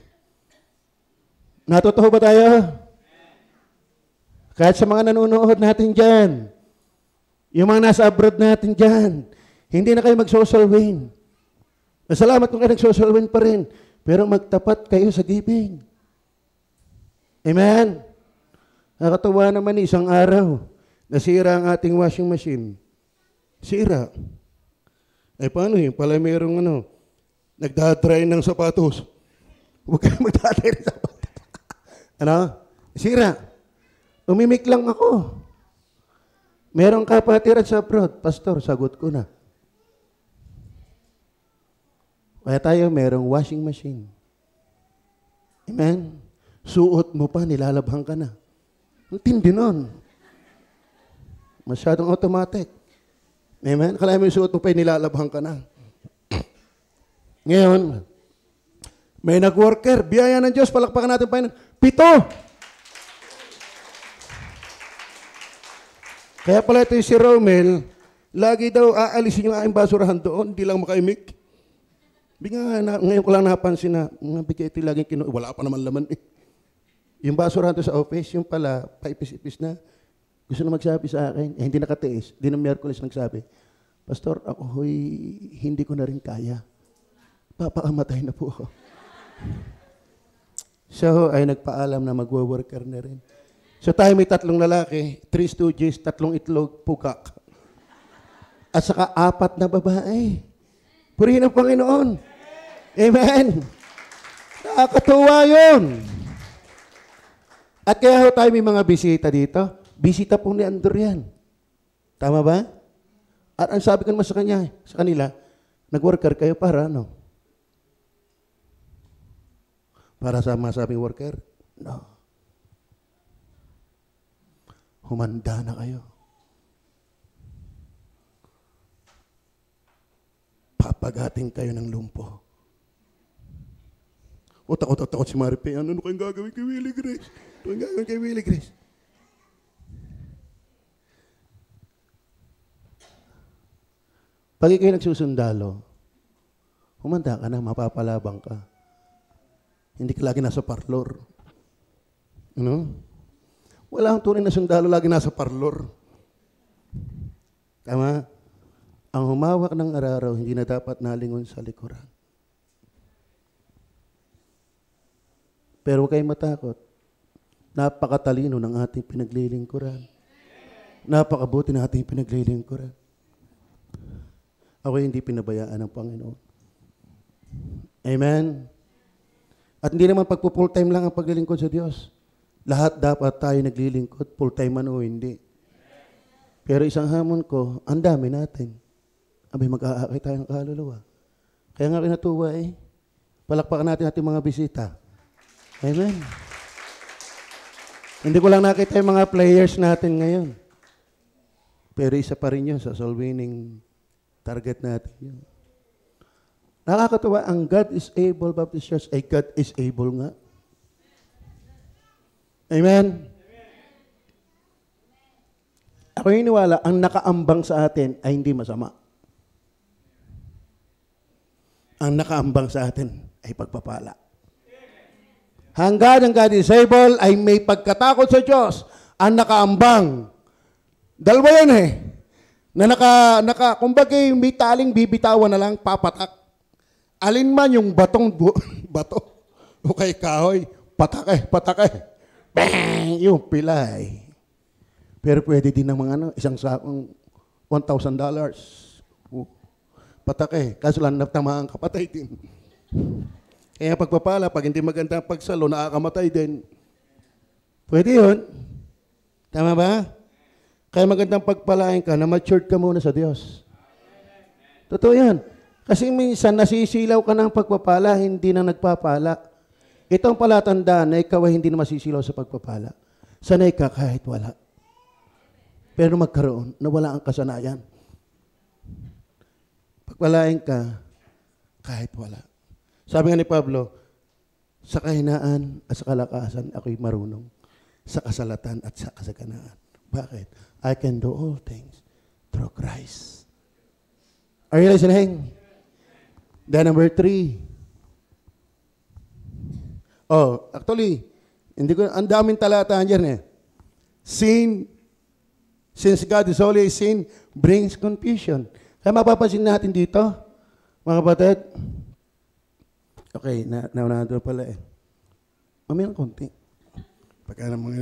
Natutuho ba tayo? Kahit sa mga nanonood natin dyan, yung mga nasa abroad natin dyan, hindi na kayo mag-social win. Masalamat kung kayo nag-social win pa rin, pero magtapat kayo sa giving. Amen? Nakatawa naman isang araw, nasira ang ating washing machine. Sira. Ay paano yun? Pala mayroong nagdadry ng sapatos. Huwag kayo magdadry ng sapatos. Sira. Umimik lang ako. Merong kapatiran sa abroad. Pastor, sagot ko na. Kaya tayo merong washing machine. Amen? Suot mo pa, nilalabhang ka na. Ang tindi nun. Masyadong automatic. Amen? Kala mo yung suot mo pa, nilalabhang ka na. Ngayon, may nag-worker. Biyaya ng Diyos, palakpakan natin pa yun. 7. Kaya pala ito si Romel, lagi daw aalisin yung aking basurahan doon, hindi lang makaimik. Ngayon ko lang napansin na, mga bigay ito laging wala pa naman laman eh. Yung basurahan to sa office, yung pala, paipis-ipis na, gusto na magsabi sa akin, hindi nakatiis, di na Miyerkules nagsabi, Pastor, ako hindi ko na rin kaya. Papakamatay na po ako. So, ay nagpaalam na magwo-worker na rin. So tayo may 3 lalaki, 3 stooges, 3 itlog, pukak. At saka 4 na babae. Purihin ang Panginoon. Amen. Nakakatuwa yun. At kaya tayo may mga bisita dito. Bisita po ni Andrew yan. Tama ba? At ang sabi ko naman sa kanila, nag-worker kayo para ano? Para sa masabing worker? No. Humanda na kayo. Papagating kayo ng lumpo. O takot si Maripe. Ano kayong gagawin kay Willie Grace? Ano kayong gagawin kay Willie Grace? Pag ikaw nagsusundalo, humanda ka na, mapapalabang ka. Hindi ka lagi nasa parlor. Ano? Wala ang tunay na sundalo lagi nasa parlor. Tama? Ang humawak ng araraw, hindi na dapat nalingon sa likuran. Pero huwag kayong matakot. Napakatalino ng ating pinaglilingkuran. Napakabuti ng ating pinaglilingkuran. Ako hindi pinabayaan ng Panginoon. Amen? At hindi naman pagpo-full time lang ang paglilingkod sa Diyos. Lahat dapat tayo naglilingkod, full time man o hindi. Pero isang hamon ko, ang dami natin. Abay, mag-aakay tayo ng kaluluwa. Kaya nga kinatuwa palakpakan natin ating mga bisita. Amen. Hindi ko lang nakita yung mga players natin ngayon. Pero isa pa rin yun sa soul winning target natin yun. Nakakatuwa, ang God is able Baptist Church ay God is able nga. Amen? Ako iniwala, ang nakaambang sa atin ay hindi masama. Ang nakaambang sa atin ay pagpapala. Hanggang ang God is able ay may pagkatakot sa Diyos. Ang nakaambang. Dalawa yan na kumbaga may taling bibitawan na lang, papatak. Alin man yung bato, o kay kahoy, patake. Bang! Yung pilay. Pero pwede din ng mga isang sakong $1,000. Patake. Kaso lang natamaan kapatay din. Kaya pagpapala, pag hindi maganda ang pagsalo, nakakamatay din. Pwede yun. Tama ba? Kaya magandang pagpalain ka na matured ka muna sa Diyos. Totoo yan. Kasi minsan nasisilaw ka ng pagpapala, hindi na nagpapala. Itong palatandaan na ikaw ay hindi na masisilaw sa pagpapala. Sanay ka kahit wala. Pero magkaroon na wala ang kasanayan. Pagpalain ka kahit wala. Sabi nga ni Pablo, sa kahinaan at sa kalakasan ako'y marunong. Sa kasalatan at sa kasaganaan. Bakit? I can do all things through Christ. Are you listening? Then number 3. Oh, actually, ang daming talataan dyan Since God is holy, sin brings confusion. Kaya mapapansin natin dito, mga kapatid. Okay, naunahan doon pala Mamaya ng konti. Pagka naman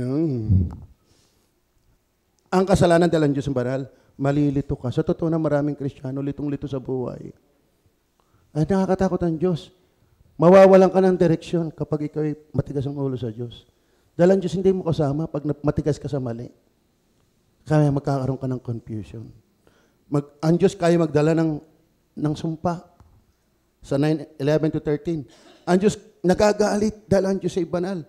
ang kasalanan dalang Diyos ang banal, malilito ka. Sa totoo na maraming Kristiyano, litong-lito sa buhay. Ay, nakakatakot ang Diyos. Mawawalan ka ng direksyon kapag ikaw ay matigas ang ulo sa Diyos. Dahil ang Diyos hindi mo kasama pag matigas ka sa mali. Kaya magkakaroon ka ng confusion. Ang Diyos kaya magdala ng sumpa sa 9:11-13. Ang Diyos nagagalit dahil ang Diyos ay banal.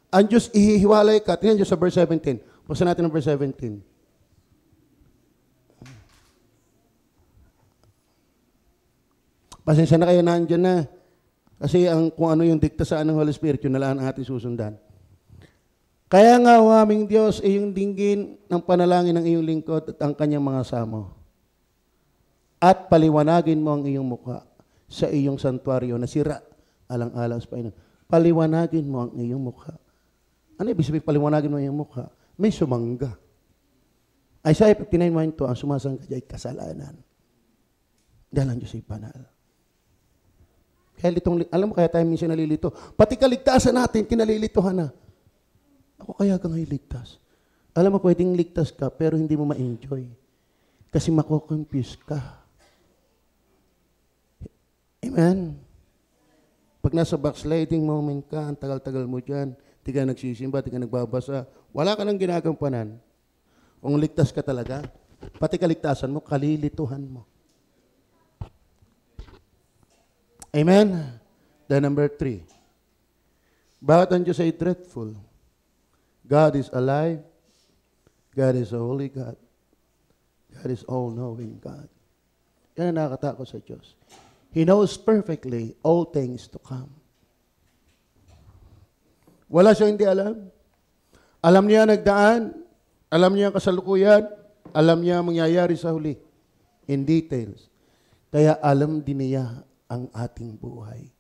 Ang Diyos ihihiwalay ka. Tingnan Diyos sa verse 17. Buksan natin ang verse 17. Pasensya na kayo, nandiyan na. Kasi kung ano yung dikta sa ng Holy Spirit, yun na lang ang ating susundan. Kaya nga, o aming Diyos, iyong dinggin ng panalangin ng iyong lingkod at ang kanyang mga samo. At paliwanagin mo ang iyong mukha sa iyong santuaryo na sira alang-alang sa Panginoon. Paliwanagin mo ang iyong mukha. Ano ibig sabihin paliwanagin mo ang iyong mukha? May sumangga. Isaiah 59:2, ang sumasangga ay kasalanan. Dahil ang Diyos ay banal. Kaya alam mo, kaya tayo minsan nalilito. Pati kaligtasan natin, kinalilitohan na. Ako kaya kang iligtas. Alam mo, pwedeng ligtas ka, pero hindi mo ma-enjoy. Kasi mako-confuse ka. Amen? Pag nasa backsliding moment ka, ang tagal-tagal mo dyan, di ka nagsisimba, di ka nagbabasa, wala ka nang ginagampanan. Kung ligtas ka talaga, pati kaligtasan mo, kalilituhan mo. Amen? The number 3. Bakit ang Diyos ay dreadful? God is alive. God is a holy God. God is all-knowing God. Yan ang nakakatakot sa Diyos. He knows perfectly all things to come. Wala siyang hindi alam. Alam niya nagdaan. Alam niya ang kasalukuyan. Alam niya ang mangyayari sa huli. In details. Kaya alam din niya ang ating buhay.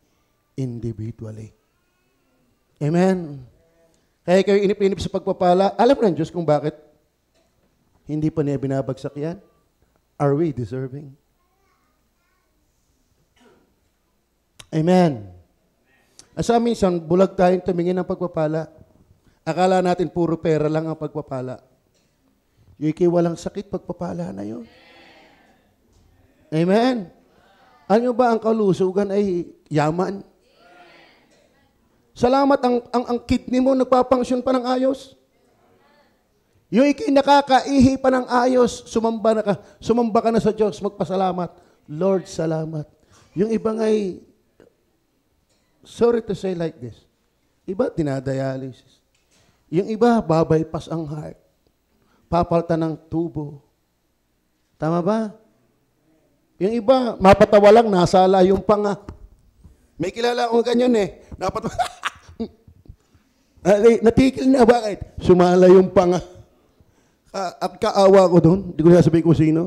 Individually. Amen. Kaya kayo inip-inip sa pagpapala. Alam ng Diyos kung bakit hindi pa niya binabagsak yan. Are we deserving? Amen. Asa minsan, bulag tayong tumingin ng pagpapala. Akala natin puro pera lang ang pagpapala. Yung walang sakit, pagpapala na yun. Amen. Ano ba ang kalusugan ay yaman? Salamat ang kidney mo nagpapangsyon pa ng ayos. Yung nakakaihi pa ng ayos, sumamba ka na sa Diyos, magpasalamat. Lord, salamat. Yung iba nga'y, sorry to say like this, iba dinadialysis. Yung iba, babypass ang heart. Papalta ng tubo. Tama ba? Yung iba, mapatawa lang, nasala yung panga. May kilala akong ganyan eh. Natikil na, bakit? Sumala yung panga. At kaawa ko doon, hindi ko sasabihin kung sino.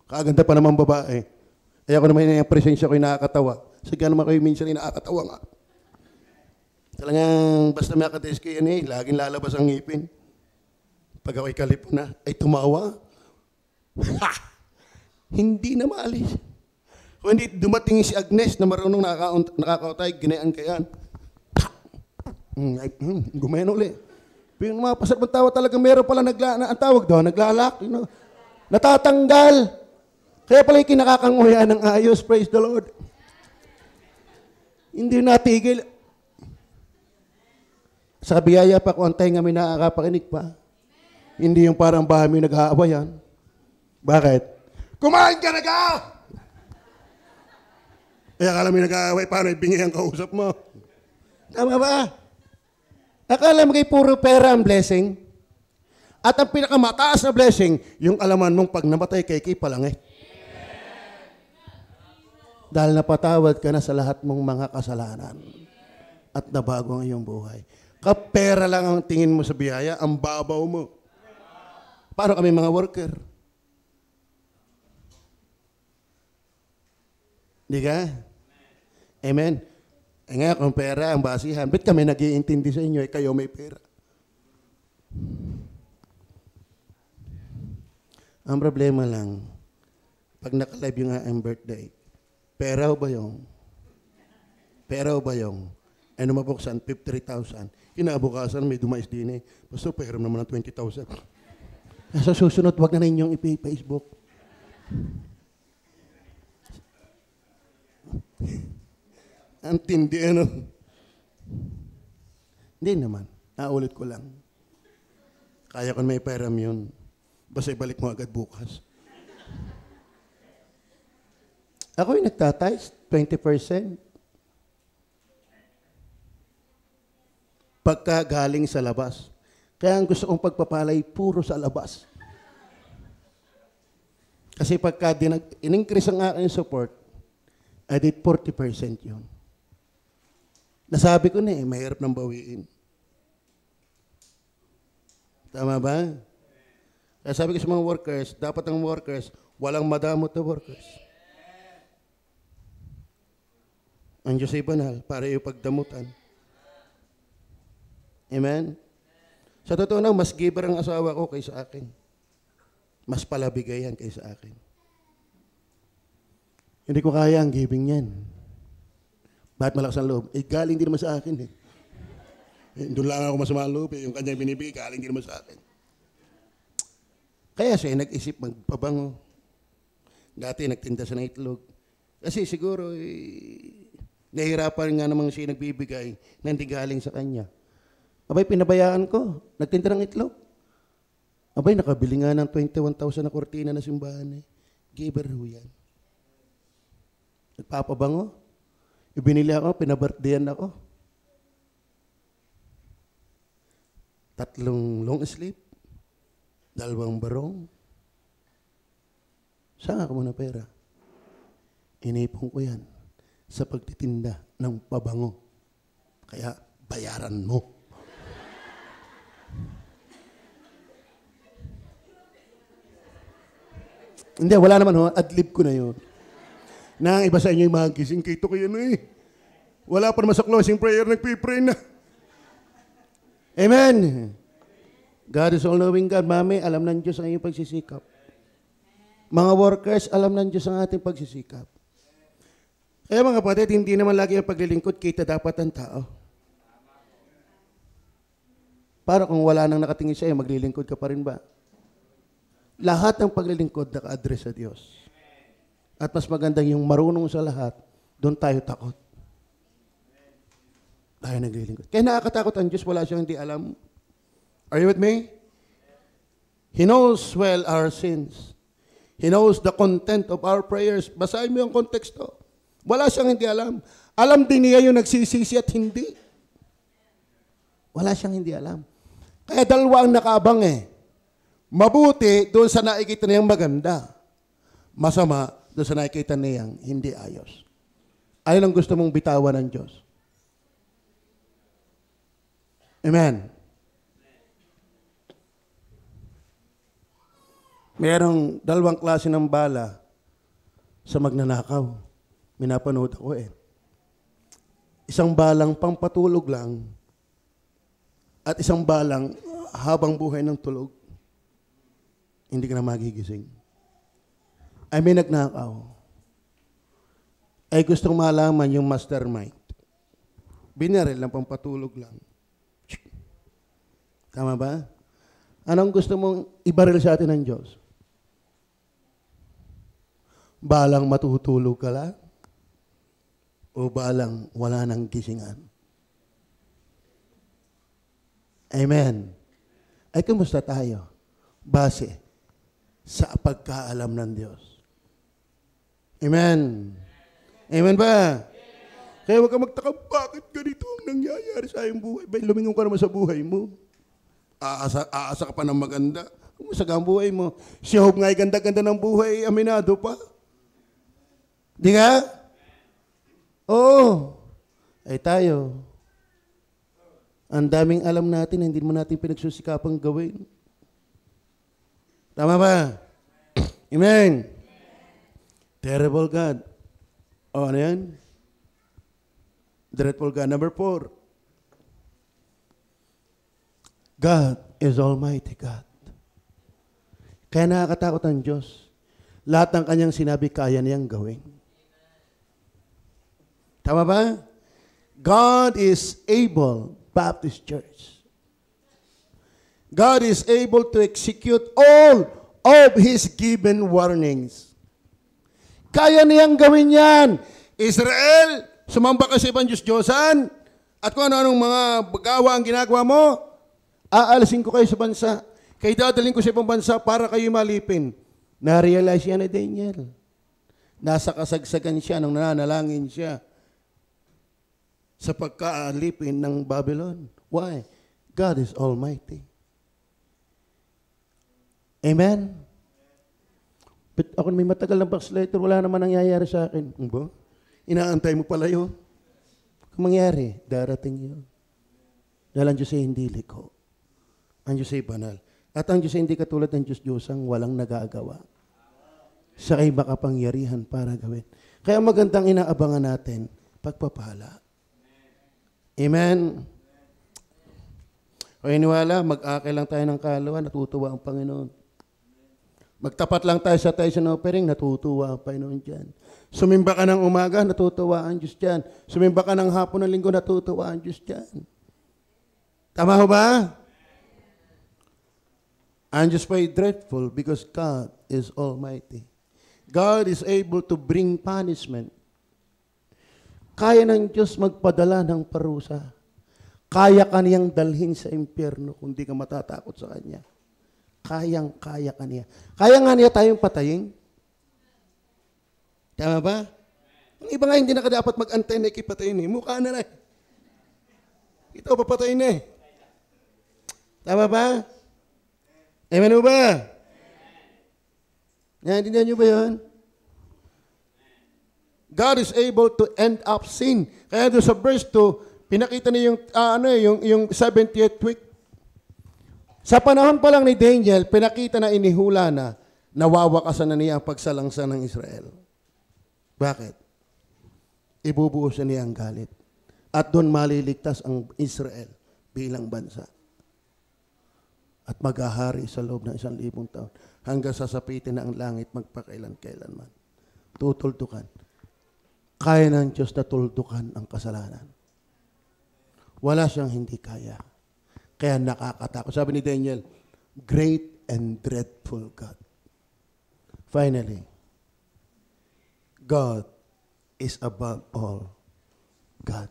Kaganda pa naman babae. Kaya ako naman yung presensya ko yung nakakatawa. Sige naman kayo minsan yung nakakatawa nga. Talagang basta may akates ko yan eh, laging lalabas ang ngipin. Pag ako'y kalip na, ay tumawa. Ha! Hindi na maalis. Kung hindi dumating si Agnes na marunong nakakautay, ginayaan kayan. Gumayan ulit. Pero yung mga pasat tawa talaga, meron pala ang tawag doon, naglalak. You know? Natatanggal. Kaya pala yung kinakakanguya ng ayos, praise the Lord. Hindi natigil. Sa biyaya pa, kung antay nga may nakakapakinig pa. Hindi yung parang bahay may nag-aawayan. Bakit? Kumain ka na ka! Kaya akala may nag-aaway, paano ibingi ang kausap mo? Tama ba? Akala mo kay puro pera ang blessing? At ang pinakamataas na blessing, yung alaman mong pag namatay kay palangit. Dahil napatawad ka na sa lahat mong mga kasalanan. At nabago ang iyong buhay. Kapera lang ang tingin mo sa biyaya, ang babaw mo. Paano kami mga worker? Di ka? Amen? Eh nga, kung pera ang basihan, ba't kami nag-iintindi sa inyo, kayo may pera? Ang problema lang, pag naka-live yung aking birthday, pera o ba yung? Pera o ba yung? Ano mabuksan? 53,000. Kinabukasan, may dumais din eh. Basta pera naman ng 20,000. Sa susunod, wag na ninyong i-Facebook. Ang tindi, ano? Hindi naman. Naulit ko lang. Kaya ko may pera yun. Basta ibalik mo agad bukas. Ako yung nagtatice, 20%. Pagka galing sa labas. Kaya ang gusto kong pagpapalay, puro sa labas. Kasi pagka in-increase ang aking support, I did 40% yun. Nasabi ko na eh, mahirap nang bawiin. Tama ba? Kaya sabi ko sa mga workers, dapat ang workers, walang madamot na workers. Ang Diyos ay banal, para yung pagdamutan. Amen? Sa totoo na, mas giver ang asawa ko kaysa akin. Mas palabigayan kaysa akin. Hindi ko kaya ang giving yan. Bakit malakas ang loob? Eh, galing din naman sa akin eh. Doon lang ako masama ang loob eh. Yung kanyang binibigay, galing din naman sa akin. Kaya siya nag-isip magpabango. Dati nagtinda sa itlog. Kasi siguro, nahihirapan nga namang siya nagbibigay na hindi galing sa kanya. Abay, pinabayaan ko. Nagtinda ng itlog. Abay, nakabili nga ng 21,000 na kortina na simbahan eh. Giver ho yan. Nagpapabango. Ibinili ako, pinabirthdayan ako. 3 long sleeve, 2 barong. Saan ako muna pera? Inipon ko yan sa pagtitinda ng pabango. Kaya bayaran mo. Hindi, wala naman ho. Adlib ko na yun. Nang iba sa inyo yung mga gising, kito ko yan eh. Wala pa naman sa closing prayer, nagpipray na. Amen. God is all-knowing God. Mami, alam ng Diyos ang iyong pagsisikap. Mga workers, alam ng Diyos ang ating pagsisikap. Kaya mga kapatid, hindi naman lagi ang paglilingkod, kita dapat ang tao. Para kung wala nang nakatingin sa'yo, maglilingkod ka pa rin ba? Lahat ng paglilingkod naka-address sa Diyos. At mas magandang yung marunong sa lahat, doon tayo takot. Tayo naglilingkod. Kaya nakakatakot ang Diyos, wala siyang hindi alam. Are you with me? He knows well our sins. He knows the content of our prayers. Basahin mo yung konteksto. Wala siyang hindi alam. Alam din niya yung nagsisisi at hindi. Wala siyang hindi alam. Kaya dalawa ang nakaabang eh. Mabuti doon sa nakikita niyang maganda. Masama doon sa nakikita niyang hindi ayos. Ayun ang gusto mong bitawan ng Diyos. Amen. Mayroong 2 klase ng bala sa magnanakaw. Minapanood ako eh. Isang balang pampatulog lang at isang balang habang buhay ng tulog. Hindi ka na magigising. Ay may nagnakaw. Ay gustong malaman yung mastermind. Binaril lang pampatulog lang. Tama ba? Anong gusto mong ibaril sa atin ng Diyos? Balang matutulog ka lang? O balang wala nang gisingan? Amen. Ay, kumusta tayo? Base sa pagkaalam ng Diyos. Amen. Amen ba? Kaya huwag ka magtaka, bakit ganito ang nangyayari sa iyong buhay? Bay, lumingon ka naman sa buhay mo. Aasa ka pa ng maganda. Kumusta ang buhay mo? Si Job nga'y ganda-ganda ng buhay, aminado pa. Di ka? Oo. Ay tayo. Ang daming alam natin, hindi mo natin pinagsusikapang gawin. Tama ba? Amen. Terrible God. O, ano yan? Dreadful God. Number 4. God is Almighty God. Kaya nakakatakot ang Diyos. Lahat ng kanyang sinabi, kaya niyang gawin. Tama ba? God is able, Baptist Church. God is able to execute all of His given warnings. Kaya niyang gawin yan. Israel, sumamba ka sa ibang Diyos-Diyosan, at kung ano-anong mga gawa ang ginagawa mo, aalisin ko kayo sa bansa. Kaya dadalhin ko sa ibang bansa para kayo malipin. Na-realize yan ni Daniel. Nasa kasagsagan siya nung nananalangin siya sa pagkaalipin ng Babylon. Why? God is Almighty. Amen? But ako may matagal ng backslidder, wala naman nangyayari sa akin. Ba? Inaantay mo pala yun. Kung mangyari, darating yun. Dahil ang Diyos ay hindi liko. Ang Diyos ay banal. At ang Diyos ay hindi katulad ng Diyos-Diyosang walang nagagawa. Siya ay makapangyarihan para gawin. Kaya magandang inaabangan natin, pagpapala. Amen. O iniwala, mag-akay lang tayo ng kalawa, natutuwa ang Panginoon. Magtapat lang tayo sa Tyson offering, natutuwa ang Panginoon dyan. Sumimba ka ng umaga, natutuwa ang Diyos dyan. Sumimba ka ng hapon ng linggo, natutuwa ang Diyos dyan. Tama ho ba? Ang Diyos pa ay dreadful because God is Almighty. God is able to bring punishment. Kaya ng Diyos magpadala ng parusa. Kaya ka niyang dalhin sa impyerno kung di ka matatakot sa Kanya. Kayang-kaya ka niya. Kaya nga niya tayong patayin. Tama ba? Ang iba nga hindi na ka dapat mag-antay na ikipatayin eh. Mukha na na eh. Ito, papatayin na eh. Tama ba? Amen o ba? Naintindihan niyo ba yun? God is able to end up sin. Kaya doon sa verse 2, pinakita niya yung 70th week. Sa panahon pa lang ni Daniel, pinakita na inihula na nawawakasan na niya ang pagsalangsa ng Israel. Bakit? Ibubuhos na niya ang galit. At doon maliligtas ang Israel bilang bansa. At maghahari sa loob ng 1,000 taon hanggang sasapitin na ang langit magpakailan-kailanman. Tutultukan. Kaya ng Diyos na tultukan ang kasalanan. Wala siyang hindi kaya. Kaya nakakatakot. Sabi ni Daniel, great and dreadful God. Finally, God is above all God.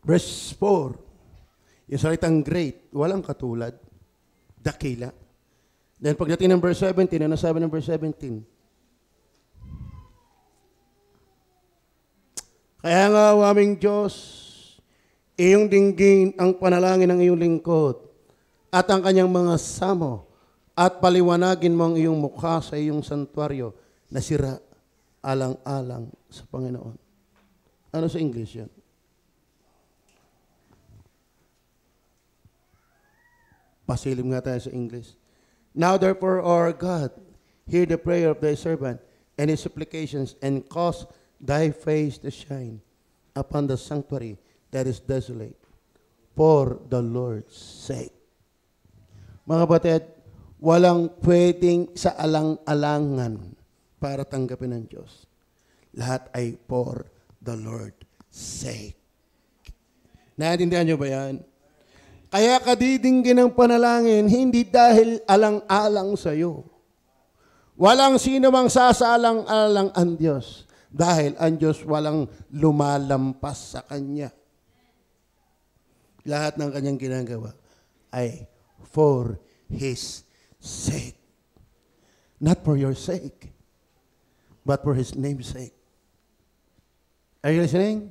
Verse 4, yung salitang great, walang katulad, dakila. Then pagdating ng verse 17, ano sabi ng verse 17? Kaya nga, aming Diyos, iyong dinggin ang panalangin ng iyong lingkod at ang kanyang mga samo at paliwanagin mo ang iyong mukha sa iyong santuaryo na sira alang-alang sa Panginoon. Ano sa English yan? Pasilim nga tayo sa English. Now therefore, our God, hear the prayer of thy servant and his supplications, and cause thy face to shine upon the sanctuary that is desolate, for the Lord's sake. Mga kapatid, walang pwedeng sa alang-alangan para tanggapin ng Diyos. Lahat ay for the Lord's sake. Naintindihan niyo ba yan? Kaya kadidinggin ng panalangin, hindi dahil alang-alang sa iyo. Walang sino mang sasalang-alang ang Diyos. Dahil ang Diyos walang lumalampas sa Kanya. Lahat ng Kanyang ginagawa ay for His sake. Not for your sake, but for His name's sake. Are you listening?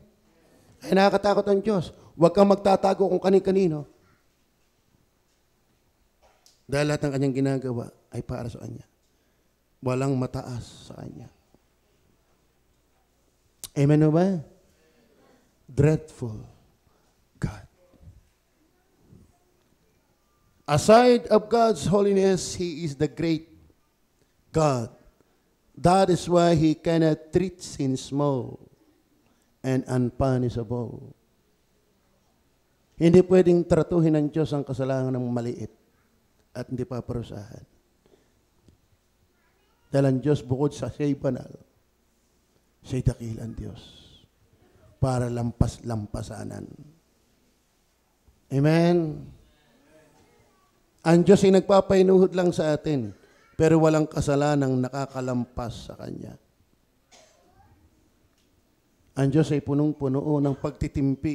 Ay nakakatakot ang Diyos. Huwag kang magtatago kung kani-kanino. Dahil lahat ng Kanyang ginagawa ay para sa Kanya. Walang mataas sa Kanya. Amen o ba? Dreadful God. Aside of God's holiness, He is the great God. That is why He cannot treat sin small and unpunishable. Hindi pwedeng tratuhin ng Diyos ang kasalanan ng maliit at hindi paparusahan. Dahil ang Diyos bukod sa siya'y banal, siya'y dakilang Diyos para lampas-lampasanan. Amen? Ang Diyos ay nagpapainuhod lang sa atin, pero walang kasalanang nakakalampas sa Kanya. Ang Diyos ay punong-puno ng pagtitimpi,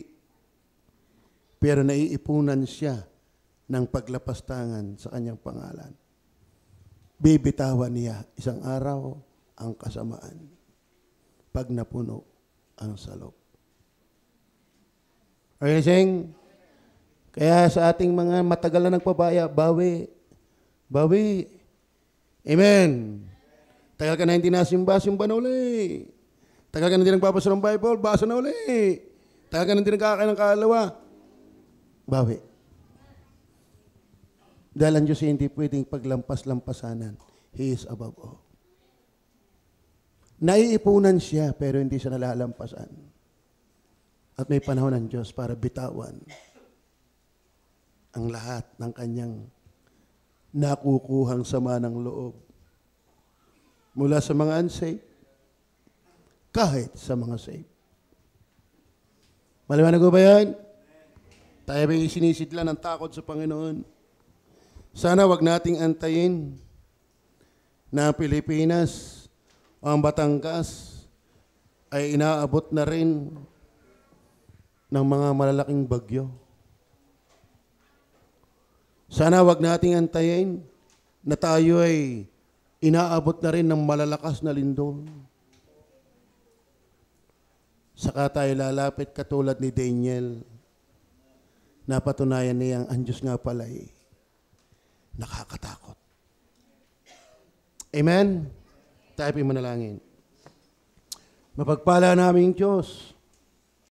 pero naiipunan siya ng paglapastangan sa Kanyang pangalan. Bibitawan niya isang araw ang kasamaan pag napuno ang salop. Are you listening? Kaya sa ating mga matagal na nagpabaya, bawi. Bawi. Amen. Tagal ka na hindi nasimba, simba na uli. Tagal ka na hindi nagbabasa ng Bible, basa na uli. Tagal ka na hindi nagkakain ng kaalawa. Bawi. Dahil ang Diyos hindi pwedeng paglampas-lampasanan. He is above all. Naiipunan siya, pero hindi siya nalalampasan. At may panahon ng Diyos para bitawan ang lahat ng kanyang nakukuhang sama ng loob. Mula sa mga unsaved, kahit sa mga saved. Maliwanag ko ba yan? Tayo ba'y sinisidla ng takot sa Panginoon? Sana wag nating antayin na ang Pilipinas o ang Batangas ay inaabot na rin ng mga malalaking bagyo. Sana wag nating antayin na tayo ay inaabot na rin ng malalakas na lindol. Saka tayo lalapit katulad ni Daniel napatunayan niyang ang Diyos nga pala ay nakakatakot. Amen? Tayo po'y manalangin. Mapagpala naming Diyos,